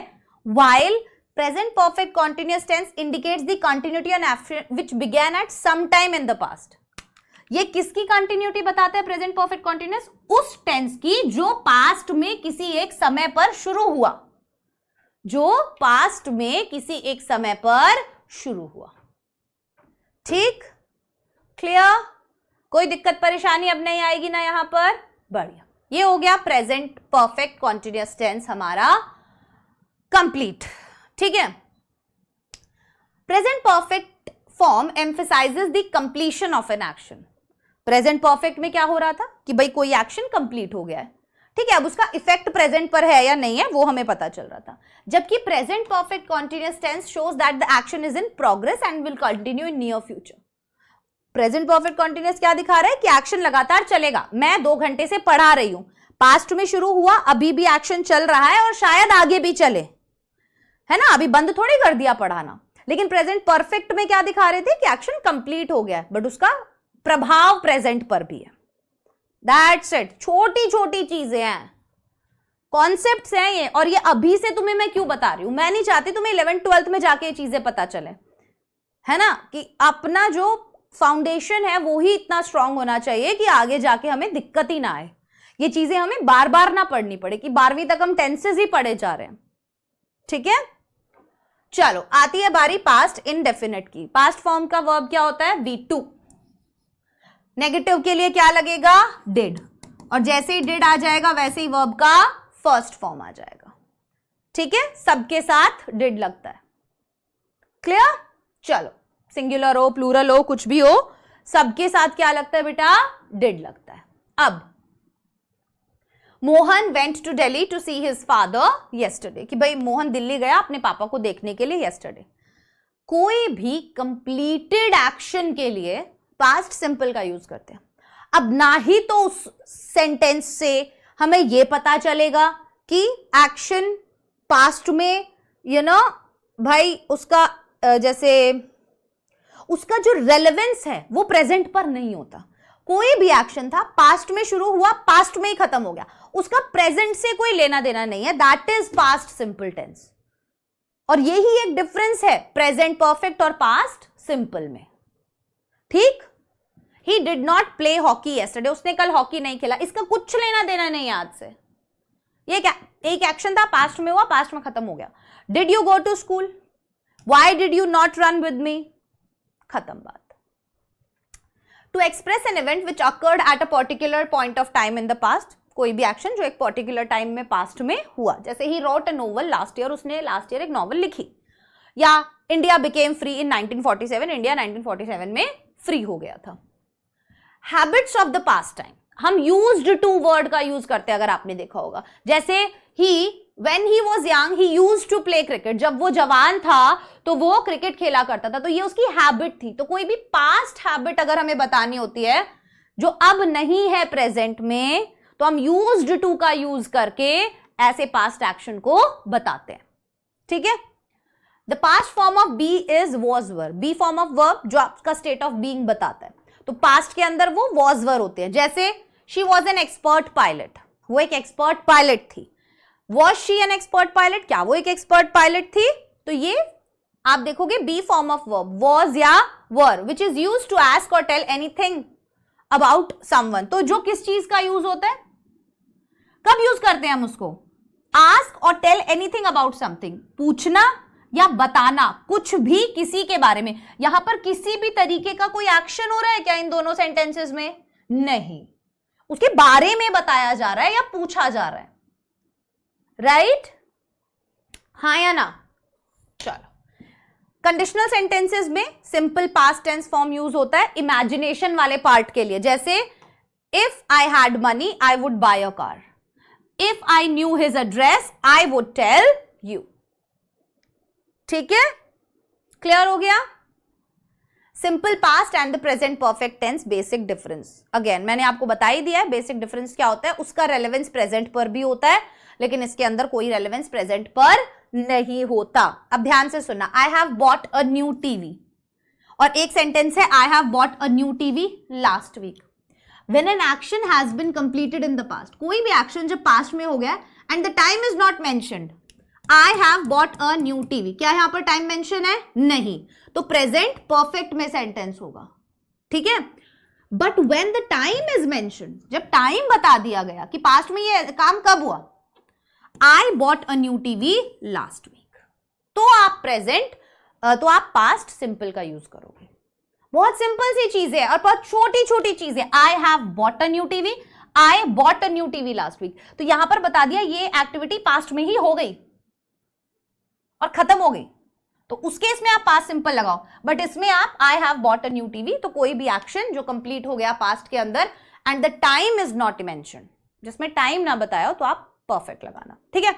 Speaker 1: while present perfect continuous tense indicates the continuity on action which began at some time in the past. ये किसकी कंटिन्यूटी बताता है प्रेजेंट परफेक्ट कॉन्टिन्यूअस? उस टेंस की जो पास्ट में किसी एक समय पर शुरू हुआ, जो पास्ट में किसी एक समय पर शुरू हुआ, ठीक, क्लियर, कोई दिक्कत परेशानी अब नहीं आएगी ना यहां पर, बढ़िया। ये हो गया प्रेजेंट परफेक्ट कॉन्टिन्यूअस टेंस हमारा कंप्लीट, ठीक है। Present perfect form emphasises the completion of an action. Present perfect में क्या हो रहा था कि भाई कोई एक्शन कंप्लीट हो गया है, ठीक है। अब उसका इफेक्ट प्रेजेंट पर है या नहीं है वो हमें पता चल रहा था, जबकि present perfect continuous tense shows that the action is in progress and will continue in near future. Present perfect continuous क्या दिखा रहा है कि एक्शन लगातार चलेगा। मैं 2 घंटे से पढ़ा रही हूं, पास्ट में शुरू हुआ, अभी भी एक्शन चल रहा है और शायद आगे भी चले, है ना, अभी बंद थोड़ी कर दिया पढ़ाना। लेकिन प्रेजेंट परफेक्ट में क्या दिखा रहे थे कि एक्शन कंप्लीट हो गया है, बट उसका प्रभाव प्रेजेंट पर भी है। दैट्स इट, छोटी छोटी चीजें हैं, कॉन्सेप्ट्स हैं ये, और ये अभी से तुम्हें मैं क्यों बता रही हूं, मैं नहीं चाहती तुम्हें 11th 12th में जाके ये चीजें पता चले, है ना, कि अपना जो फाउंडेशन है वो ही इतना स्ट्रांग होना चाहिए कि आगे जाके हमें दिक्कत ही ना आए, ये चीजें हमें बार बार ना पढ़नी पड़े कि 12वीं तक हम टेंसेस ही पढ़े जा रहे हैं, ठीक है। चलो आती है बारी पास्ट इनडेफिनिट की। पास्ट फॉर्म का वर्ब क्या होता है, V2। नेगेटिव के लिए क्या लगेगा, डिड, और जैसे ही डिड आ जाएगा वैसे ही वर्ब का फर्स्ट फॉर्म आ जाएगा। ठीक है, सबके साथ डिड लगता है। क्लियर? चलो, सिंगुलर हो, प्लूरल हो, कुछ भी हो, सबके साथ क्या लगता है बेटा, डिड लगता है। अब Mohan went to Delhi to see his father yesterday, कि भाई मोहन दिल्ली गया अपने पापा को देखने के लिए येस्टरडे। कोई भी कंप्लीटेड एक्शन के लिए पास्ट सिंपल का यूज करते हैं। अब ना ही तो उस सेंटेंस से हमें यह पता चलेगा कि एक्शन पास्ट में भाई उसका जैसे उसका जो रेलेवेंस है वो प्रेजेंट पर नहीं होता। कोई भी एक्शन था, पास्ट में शुरू हुआ, पास्ट में ही खत्म हो गया, उसका प्रेजेंट से कोई लेना देना नहीं है, that is past simple tense. और यही एक डिफरेंस है प्रेजेंट परफेक्ट और पास्ट सिंपल में। ठीक, he did not play hockey yesterday, उसने कल हॉकी नहीं खेला, इसका कुछ लेना देना नहीं आज से। ये क्या, एक एक्शन था, पास्ट में हुआ, पास्ट में खत्म हो गया। Did you go to school, why did you not run with me, खत्म बात। To express an event which occurred at a particular point of time in the past, कोई भी एक्शन जो एक पर्टिकुलर टाइम में पास्ट में हुआ, जैसे he wrote a novel last year, उसने लास्ट ईयर एक नॉवल लिखी, या India became free in 1947, India 1947 में फ्री हो गया था। Habits of the past time, हम यूज्ड टू वर्ड का यूज करते हैं, अगर आपने देखा होगा, जैसे ही when he was young he used to play cricket, जब वो जवान था तो वो क्रिकेट खेला करता था, तो ये उसकी हैबिट थी। तो कोई भी पास्ट हैबिट अगर हमें बतानी होती है जो अब नहीं है प्रेजेंट में, तो हम यूज्ड टू का यूज करके ऐसे पास्ट एक्शन को बताते हैं। ठीक है, the past form of be is was were, be form of verb जो आपका स्टेट ऑफ बीइंग बताता है, तो पास्ट के अंदर वो वॉज वर होते हैं। जैसे she was an expert pilot, वो एक एक्सपर्ट पायलट थी। Was she an expert pilot, क्या वो एक एक्सपर्ट पायलट थी? तो ये आप देखोगे be form of verb, was या were, which is use to ask और टेल एनीथिंग अबाउट समवन। तो जो किस चीज का यूज होता है, कब यूज करते हैं हम उसको? आस्क और टेल एनीथिंग अबाउट समथिंग, पूछना या बताना कुछ भी किसी के बारे में। यहां पर किसी भी तरीके का कोई एक्शन हो रहा है क्या इन दोनों सेंटेंसेस में? नहीं, उसके बारे में बताया जा रहा है या पूछा जा रहा है, राइट? हाँ या ना? चलो, कंडीशनल सेंटेंसेस में simple past tense form use होता है इमेजिनेशन वाले पार्ट के लिए, जैसे if I had money I would buy a car, if I knew his address I would tell you. ठीक है, क्लियर हो गया? Simple past and the present perfect tense, basic difference. Again मैंने आपको बता ही दिया है बेसिक डिफरेंस क्या होता है, उसका रेलेवेंस प्रेजेंट पर भी होता है, लेकिन इसके अंदर कोई रेलेवेंस प्रेजेंट पर नहीं होता। अब ध्यान से सुनना, I have bought a new TV, और एक सेंटेंस है I have bought a new TV last week. When an action has been completed in the past, कोई भी एक्शन जब पास्ट में हो गया and the time is not mentioned, I have bought a new TV, क्या यहां पर time mention है? नहीं, तो प्रेजेंट परफेक्ट में सेंटेंस होगा। ठीक है, but when the time is mentioned, जब टाइम बता दिया गया कि पास्ट में ये काम कब हुआ, I bought a new TV last week, तो आप प्रेजेंट तो आप पास्ट सिंपल का यूज करोगे। बहुत सिंपल सी चीज है और बहुत छोटी छोटी चीज है। I have bought a new TV, I bought a new TV last week, तो यहां पर बता दिया ये एक्टिविटी पास्ट में ही हो गई और खत्म हो गई, तो उस केस में आप पास्ट सिंपल लगाओ। बट इसमें आप आई have bought a new TV, तो कोई भी एक्शन जो कंप्लीट हो गया पास्ट के अंदर and the time is not mentioned, जिसमें टाइम ना बताया हो, तो आप परफेक्ट लगाना। ठीक है,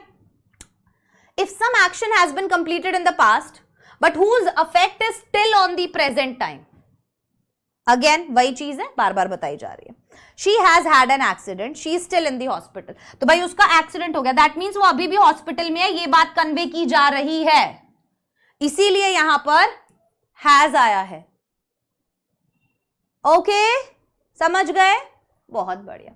Speaker 1: if some action has been completed in the past but whose affect is still on the present time, again वही चीज है, बार बार बताई जा रही है। She has had an accident, she is still in the hospital, तो भाई उसका एक्सीडेंट हो गया, दैट मीन्स वो अभी भी हॉस्पिटल में है, ये बात कन्वे की जा रही है, इसीलिए यहां पर हैज आया है। ओके, समझ गए? बहुत बढ़िया।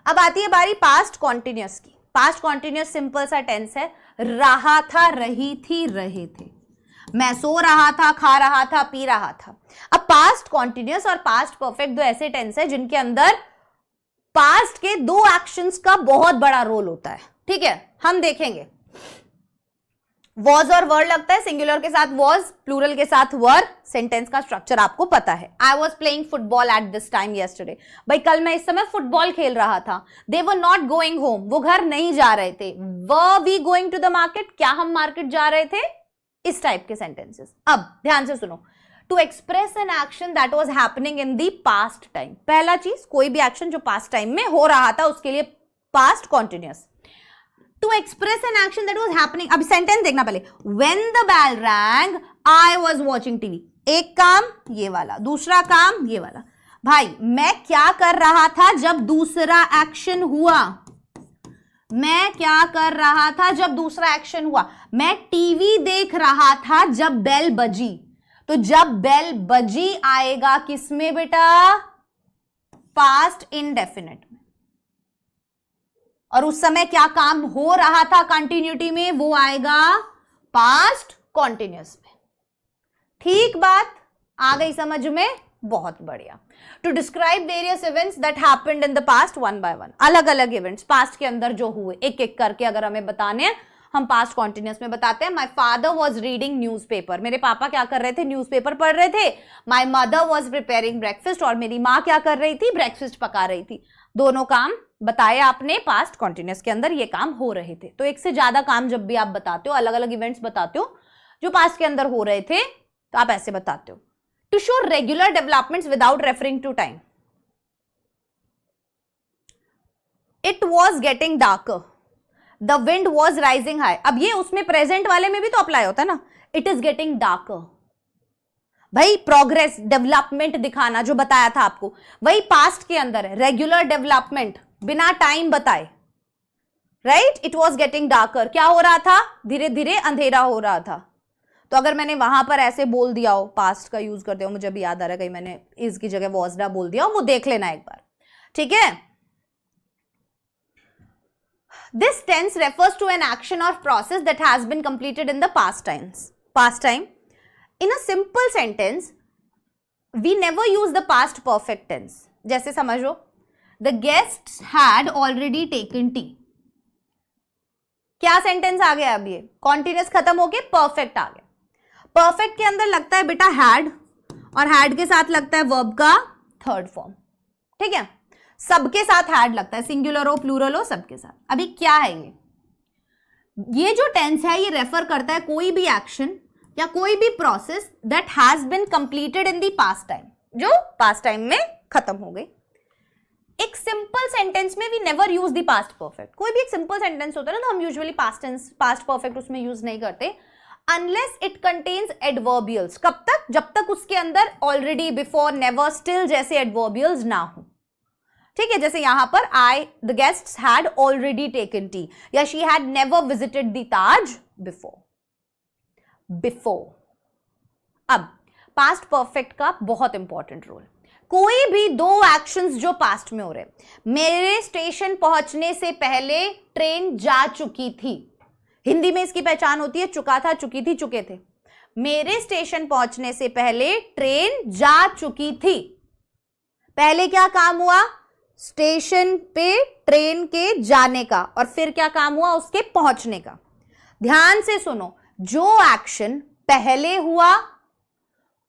Speaker 1: अब आती है बारी पास्ट कॉन्टिन्यूअस की। पास्ट कॉन्टिन्यूअस सिंपल सा टेंस है, रहा था, रही थी, रहे थे, मैं सो रहा था, खा रहा था, पी रहा था। अब पास्ट कॉन्टिन्यूअस और पास्ट परफेक्ट दो ऐसे टेंस है जिनके अंदर पास्ट के दो एक्शंस का बहुत बड़ा रोल होता है। ठीक है, हम देखेंगे। वॉज और वर लगता है, सिंगुलर के साथ वॉज, प्लूरल के साथ वर। सेंटेंस का स्ट्रक्चर आपको पता है। I was playing football at this time yesterday, भाई कल मैं इस समय फुटबॉल खेल रहा था। They were not going home, वो घर नहीं जा रहे थे। Were we going to the market, क्या हम मार्केट जा रहे थे? इस टाइप के सेंटेंसेस। अब ध्यान से सुनो, to express an action that was happening in the past time. पहला चीज, कोई भी एक्शन जो पास्ट टाइम में हो रहा था उसके लिए past continuous. To express an action that was happening, अब सेंटेंस देखना पहले। When the bell rang, I was watching TV। एक काम ये वाला, दूसरा काम ये वाला। भाई मैं क्या कर रहा था जब दूसरा एक्शन हुआ? मैं क्या कर रहा था जब दूसरा एक्शन हुआ? मैं टीवी देख रहा था जब बेल बजी। तो जब बेल बजी आएगा किसमें बेटा? पास्ट इंडेफिनिट में। और उस समय क्या काम हो रहा था कंटिन्यूटी में? वो आएगा पास्ट कॉन्टिन्यूअस में। ठीक बात आ गई समझ में? बहुत बढ़िया। To describe various events that happened in the past one by one, अलग अलग इवेंट्स पास्ट के अंदर जो हुए एक एक करके अगर हमें बताने हैं, हम पास्ट कॉन्टिन्यूअस में बताते हैं। My father was reading newspaper, मेरे पापा क्या कर रहे थे? न्यूज़पेपर पढ़ रहे थे। My mother was preparing breakfast, और मेरी माँ क्या कर रही थी? ब्रेकफास्ट पका रही थी। दोनों काम बताए आपने पास्ट कॉन्टिन्यूअस के अंदर, ये काम हो रहे थे। तो एक से ज्यादा काम जब भी आप बताते हो, अलग अलग इवेंट्स बताते हो जो पास्ट के अंदर हो रहे थे, तो आप ऐसे बताते हो। To show regular developments without referring to time. It was getting darker, the wind was rising high. अब ये उसमें प्रेजेंट वाले में भी तो अप्लाई होता है ना। इट इज गेटिंग डार्कर, भाई प्रोग्रेस डेवलपमेंट दिखाना जो बताया था आपको, वही पास्ट के अंदर है। रेगुलर डेवलपमेंट बिना टाइम बताए, right? It was getting darker, क्या हो रहा था? धीरे धीरे अंधेरा हो रहा था। तो अगर मैंने वहां पर ऐसे बोल दिया हो, पास्ट का यूज करते हो, मुझे अभी याद आ रहा है कहीं मैंने इसकी जगह वॉज ना बोल दिया हो, वो देख लेना एक बार, ठीक है? This tense refers to an action or process that has been completed in the past time. In a simple sentence, we never use the past perfect tense. जैसे समझो, the guests had already taken tea. क्या sentence आ गया? अब ये continuous खत्म होके perfect आ गया। Perfect के अंदर लगता है बेटा हैड, और हैड के साथ लगता है वर्ब का थर्ड फॉर्म, ठीक है? सबके साथ हैड लगता है, सिंगुलर हो प्लूरल हो सबके साथ। अभी क्या है ये जो टेंस है ये रेफर करता है कोई भी एक्शन या कोई भी process that has been completed in the past time, जो पास्ट टाइम में खत्म हो गई। एक सिंपल सेंटेंस में we never use the past perfect. कोई भी एक सिंपल सेंटेंस होता है ना, तो हम यूजुअली पास्ट परफेक्ट उसमें यूज नहीं करते अनलेस इट कंटेन्स एडवर्बियल्स। कब तक? जब तक उसके अंदर ऑलरेडी, बिफोर, नेवर, स्टिल जैसे एडवर्बियल्स ना हो, ठीक है? जैसे यहां पर the guests had already taken tea, या she had never visited the Taj before. अब पास्ट परफेक्ट का बहुत इंपॉर्टेंट रोल। कोई भी दो एक्शंस जो पास्ट में हो रहे, मेरे स्टेशन पहुंचने से पहले ट्रेन जा चुकी थी, हिंदी में इसकी पहचान होती है चुका था, चुकी थी, चुके थे। मेरे स्टेशन पहुंचने से पहले ट्रेन जा चुकी थी। पहले क्या काम हुआ? स्टेशन पे ट्रेन के जाने का, और फिर क्या काम हुआ? उसके पहुंचने का। ध्यान से सुनो, जो एक्शन पहले हुआ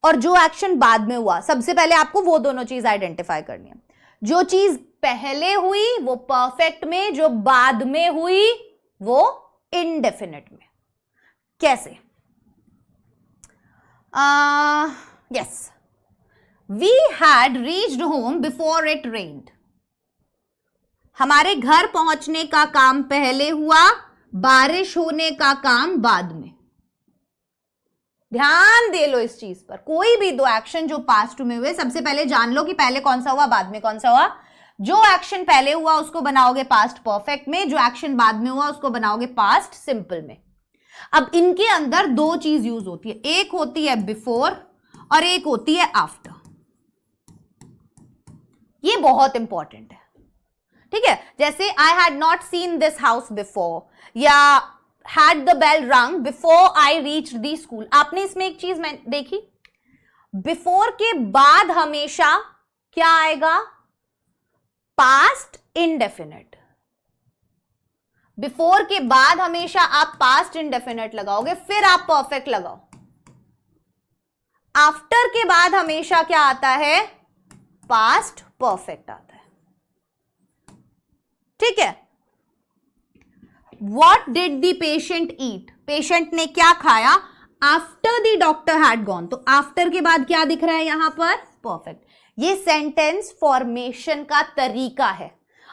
Speaker 1: और जो एक्शन बाद में हुआ, सबसे पहले आपको वो दोनों चीज आइडेंटिफाई करनी है। जो चीज पहले हुई वो परफेक्ट में, जो बाद में हुई वो इंडेफिनिट में। कैसे? Yes, we had reached home before it rained. हमारे घर पहुंचने का काम पहले हुआ, बारिश होने का काम बाद में। ध्यान दे लो इस चीज पर। कोई भी दो एक्शन जो पास्ट में हुए, सबसे पहले जान लो कि पहले कौन सा हुआ, बाद में कौन सा हुआ। जो एक्शन पहले हुआ उसको बनाओगे पास्ट परफेक्ट में, जो एक्शन बाद में हुआ उसको बनाओगे पास्ट सिंपल में। अब इनके अंदर दो चीज यूज होती है, एक होती है बिफोर और एक होती है आफ्टर। ये बहुत इंपॉर्टेंट है, ठीक है? जैसे I had not seen this house before, या हैड द बेल रंग before I reached the school. आपने इसमें एक चीज मैं देखी, बिफोर के बाद हमेशा क्या आएगा? Past indefinite. बिफोर के बाद हमेशा आप पास्ट इंडेफिनिट लगाओगे, फिर आप परफेक्ट लगाओ। आफ्टर के बाद हमेशा क्या आता है? पास्ट परफेक्ट आता है। ठीक है। What did the patient eat? Patient ने क्या खाया? After the doctor had gone. तो आफ्टर के बाद क्या दिख रहा है यहां पर? परफेक्ट। ये सेंटेंस फॉर्मेशन का तरीका है।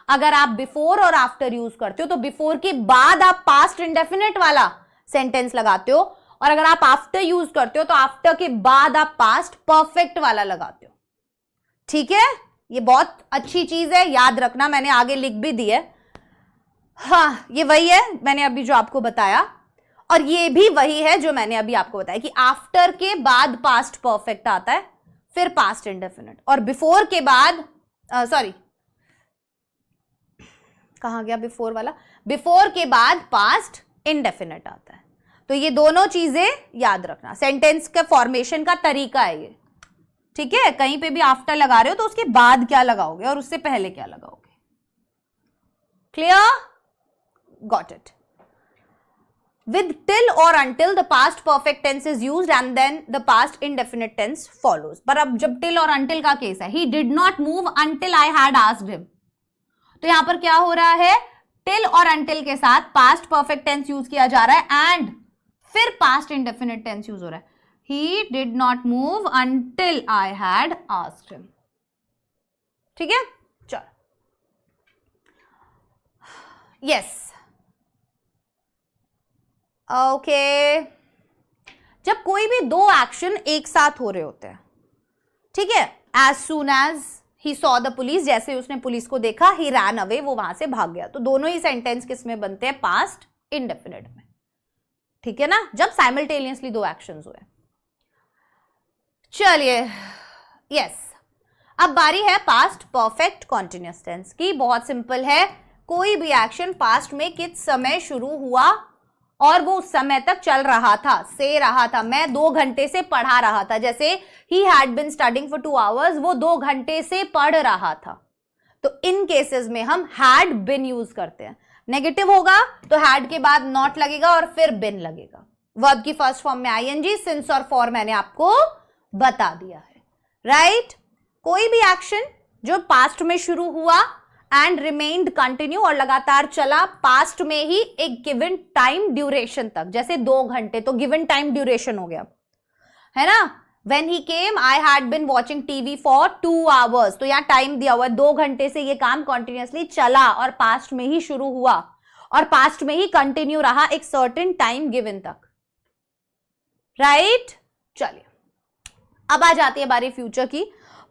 Speaker 1: अगर आप बिफोर और आफ्टर यूज करते हो तो बिफोर के बाद आप पास्ट इंडेफिनिट वाला सेंटेंस लगाते हो, और अगर आप आफ्टर यूज करते हो तो आफ्टर के बाद आप पास्ट परफेक्ट वाला लगाते हो। ठीक है, ये बहुत अच्छी चीज है, याद रखना, मैंने आगे लिख भी दी है। हाँ, ये वही है मैंने अभी जो आपको बताया, और ये भी वही है जो मैंने अभी आपको बताया कि आफ्टर के बाद पास्ट परफेक्ट आता है, फिर पास्ट इंडेफिनिट, और बिफोर के बाद सॉरी कहां गया बिफोर वाला? बिफोर के बाद पास्ट इंडेफिनिट आता है। तो ये दोनों चीजें याद रखना, सेंटेंस का फॉर्मेशन का तरीका है ये। ठीक है, कहीं पे भी आफ्टर लगा रहे हो तो उसके बाद क्या लगाओगे और उससे पहले क्या लगाओगे। Clear? Got it. With till or until, the past perfect tense is used and then the past indefinite tense follows. पर अब जब till और until का केस है, he did not move until I had asked him, तो यहां पर क्या हो रहा है? till और until के साथ past perfect tense यूज किया जा रहा है and फिर past indefinite tense यूज हो रहा है। He did not move until I had asked him. ठीक है, चलो। Yes. ओके जब कोई भी दो एक्शन एक साथ हो रहे होते हैं, ठीक है, as soon as he saw the police, जैसे उसने पुलिस को देखा, ही रैन अवे, वो वहां से भाग गया, तो दोनों ही सेंटेंस किस में बनते हैं? पास्ट इंडेफिनिट में। ठीक है ना, जब साइमल्टेनियसली दो एक्शंस हुए। चलिए, यस, अब बारी है पास्ट परफेक्ट कॉन्टिन्यूअस टेंस की। बहुत सिंपल है, कोई भी एक्शन पास्ट में किस समय शुरू हुआ और वो उस समय तक चल रहा था, से रहा था। मैं 2 घंटे से पढ़ा रहा था, जैसे he had been studying for 2 hours, वो 2 घंटे से पढ़ रहा था। तो इन केसेस में हम had been यूज करते हैं। नेगेटिव होगा तो had के बाद not लगेगा और फिर been लगेगा। वर्ब की फर्स्ट फॉर्म में ing, सिंस और फॉर मैंने आपको बता दिया है, राइट? कोई भी एक्शन जो पास्ट में शुरू हुआ एंड रिमेन्ड कंटिन्यू और लगातार चला पास्ट में ही एक गिवन टाइम ड्यूरेशन तक, जैसे 2 घंटे, तो गिवन टाइम ड्यूरेशन हो गया, है ना? When he came, I had been watching TV for 2 hours, तो यहाँ टाइम दिया हुआ है, 2 घंटे से ये काम कंटिन्यूअसली चला और पास्ट में ही शुरू हुआ और पास्ट में ही कंटिन्यू रहा एक सर्टेन टाइम गिवन तक, राइट? चलिए, अब आ जाती है बारी फ्यूचर की।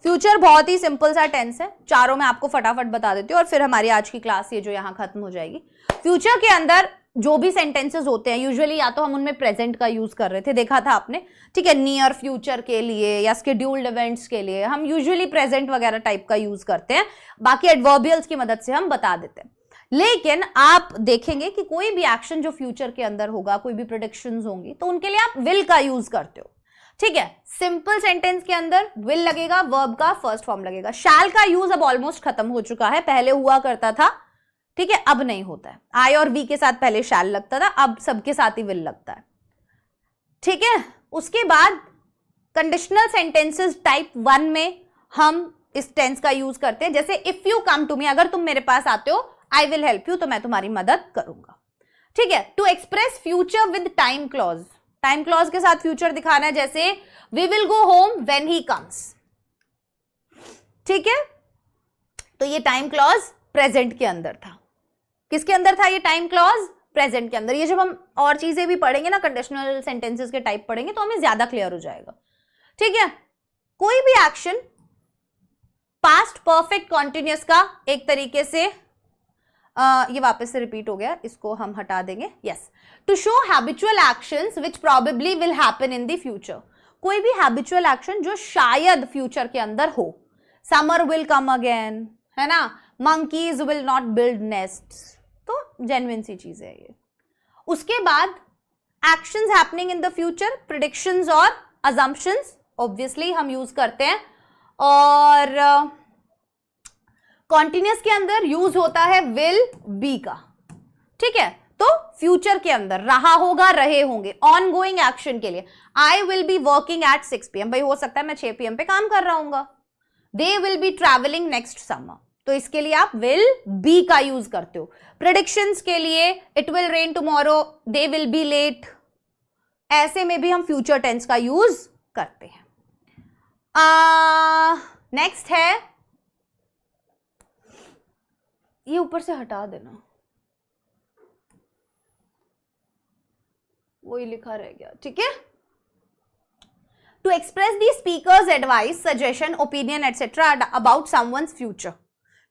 Speaker 1: फ्यूचर बहुत ही सिंपल सा टेंस है, चारों में आपको फटाफट बता देती हूँ और फिर हमारी आज की क्लास ये जो यहाँ खत्म हो जाएगी। फ्यूचर के अंदर जो भी सेंटेंसेस होते हैं यूजुअली या तो हम उनमें प्रेजेंट का यूज कर रहे थे, देखा था आपने, ठीक है, नियर फ्यूचर के लिए या स्केड्यूल्ड इवेंट्स के लिए हम यूजुअली प्रेजेंट वगैरह टाइप का यूज करते हैं, बाकी एडवर्बियल्स की मदद से हम बता देते हैं। लेकिन आप देखेंगे कि कोई भी एक्शन जो फ्यूचर के अंदर होगा, कोई भी प्रेडिक्शंस होंगी, तो उनके लिए आप विल का यूज करते हो, ठीक है। सिंपल सेंटेंस के अंदर विल लगेगा, वर्ब का फर्स्ट फॉर्म लगेगा। शैल का यूज अब ऑलमोस्ट खत्म हो चुका है, पहले हुआ करता था, ठीक है, अब नहीं होता है। आई और वी के साथ पहले शैल लगता था, अब सबके साथ ही विल लगता है, ठीक है। उसके बाद कंडीशनल सेंटेंसेस टाइप 1 में हम इस टेंस का यूज करते हैं, जैसे if you come to me, अगर तुम मेरे पास आते हो, आई विल हेल्प यू, तो मैं तुम्हारी मदद करूंगा, ठीक है। To express future with time clause, time clause के साथ फ्यूचर दिखाना है, जैसे we will go home when he comes, ठीक है। तो ये टाइम क्लॉज प्रेजेंट के अंदर था। किसके अंदर था ये टाइम क्लॉज? प्रेजेंट के अंदर। ये जब हम और चीजें भी पढ़ेंगे ना, कंडीशनल सेंटेंसेस के टाइप पढ़ेंगे, तो हमें ज्यादा क्लियर हो जाएगा, ठीक है। कोई भी एक्शन पास्ट परफेक्ट कॉन्टिन्यूअस का एक तरीके से ये वापस से रिपीट हो गया, इसको हम हटा देंगे, yes. To show habitual actions which probably will happen in the future, कोई भी हैबिचुअल एक्शन जो शायद फ्यूचर के अंदर हो, समर विल कम अगेन, है ना, monkeys will not build nests, तो जेन्युइन सी चीज है ये। उसके बाद actions happening in the future, predictions और अजम्पशंस ऑब्वियसली हम यूज करते हैं, और कॉन्टिन्यूअस के अंदर यूज होता है विल बी का, ठीक है, तो फ्यूचर के अंदर रहा होगा, रहे होंगे, ऑन गोइंग एक्शन के लिए I will be working at 6 PM, भाई हो सकता है मैं 6 PM पे काम कर रहा हूंगा। They will be travelling next summer, तो इसके लिए आप विल बी का यूज करते हो। प्रेडिक्शंस के लिए it will rain tomorrow, they will be late, ऐसे में भी हम फ्यूचर टेंस का यूज करते हैं। नेक्स्ट है, ये ऊपर से हटा देना, वही लिखा रह गया, ठीक है। To express the speaker's advice, suggestion, opinion etcetera about someone's future,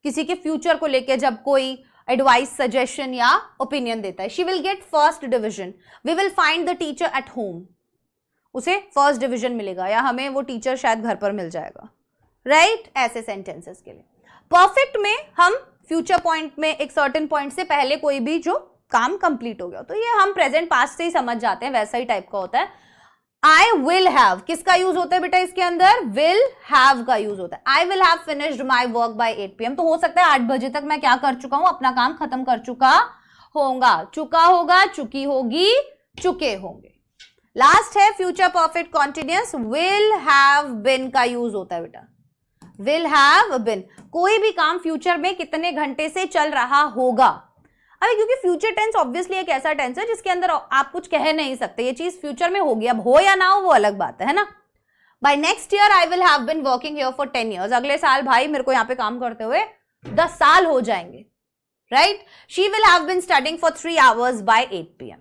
Speaker 1: किसी के फ्यूचर को लेके जब कोई एडवाइस, सजेशन या ओपिनियन देता है। She will get first division, we will find the teacher at home, उसे फर्स्ट डिविजन मिलेगा या हमें वो टीचर शायद घर पर मिल जाएगा, राइट? ऐसे सेंटेंसेस के लिए। परफेक्ट में हम फ्यूचर पॉइंट में एक सर्टेन पॉइंट से पहले कोई भी जो काम कंप्लीट हो गया, तो ये हम प्रेजेंट पास्ट से ही समझ जाते हैं, वैसा ही टाइप का होता है। आई विल हैव किसका यूज होता है बेटा इसके अंदर? विल हैव का यूज होता है। आई will have finished my work by 8 PM, तो हो सकता है 8 बजे तक मैं क्या कर चुका हूं, अपना काम खत्म कर चुका होगा, चुका होगा, चुकी होगी, चुके होंगे। लास्ट है future perfect continuous, will have been का यूज होता है बेटा, विल हैव बिन। कोई भी काम फ्यूचर में कितने घंटे से चल रहा होगा, अभी क्योंकि फ्यूचर टेंस ऑब्वियसली एक ऐसा टेंस है जिसके अंदर आप कुछ कह नहीं सकते, ये चीज फ्यूचर में होगी, अब हो या ना हो वो अलग बात है ना। By next year I will have been working here for 10 years, अगले साल भाई मेरे को यहाँ पे काम करते हुए 10 साल हो जाएंगे, right? She will have been studying for 3 hours by 8 PM।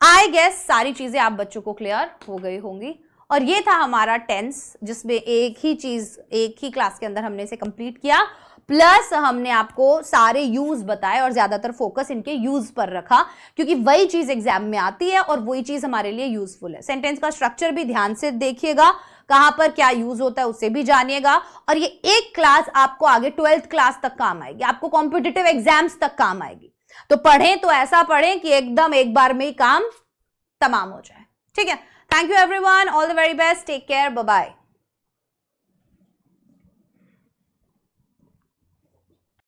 Speaker 1: I guess सारी चीजें आप बच्चों को क्लियर हो गई होंगी, और ये था हमारा टेंस जिसमें एक ही चीज एक ही क्लास के अंदर हमने इसे कंप्लीट किया, प्लस हमने आपको सारे यूज बताए और ज्यादातर फोकस इनके यूज पर रखा, क्योंकि वही चीज एग्जाम में आती है और वही चीज हमारे लिए यूजफुल है। सेंटेंस का स्ट्रक्चर भी ध्यान से देखिएगा, कहां पर क्या यूज होता है उसे भी जानिएगा, और ये एक क्लास आपको आगे 12th क्लास तक काम आएगी, आपको कॉम्पिटिटिव एग्जाम्स तक काम आएगी। तो पढ़ें तो ऐसा पढ़ें कि एकदम एक बार में ही काम तमाम हो जाए, ठीक है? Thank you everyone, all the very best, take care, bye bye.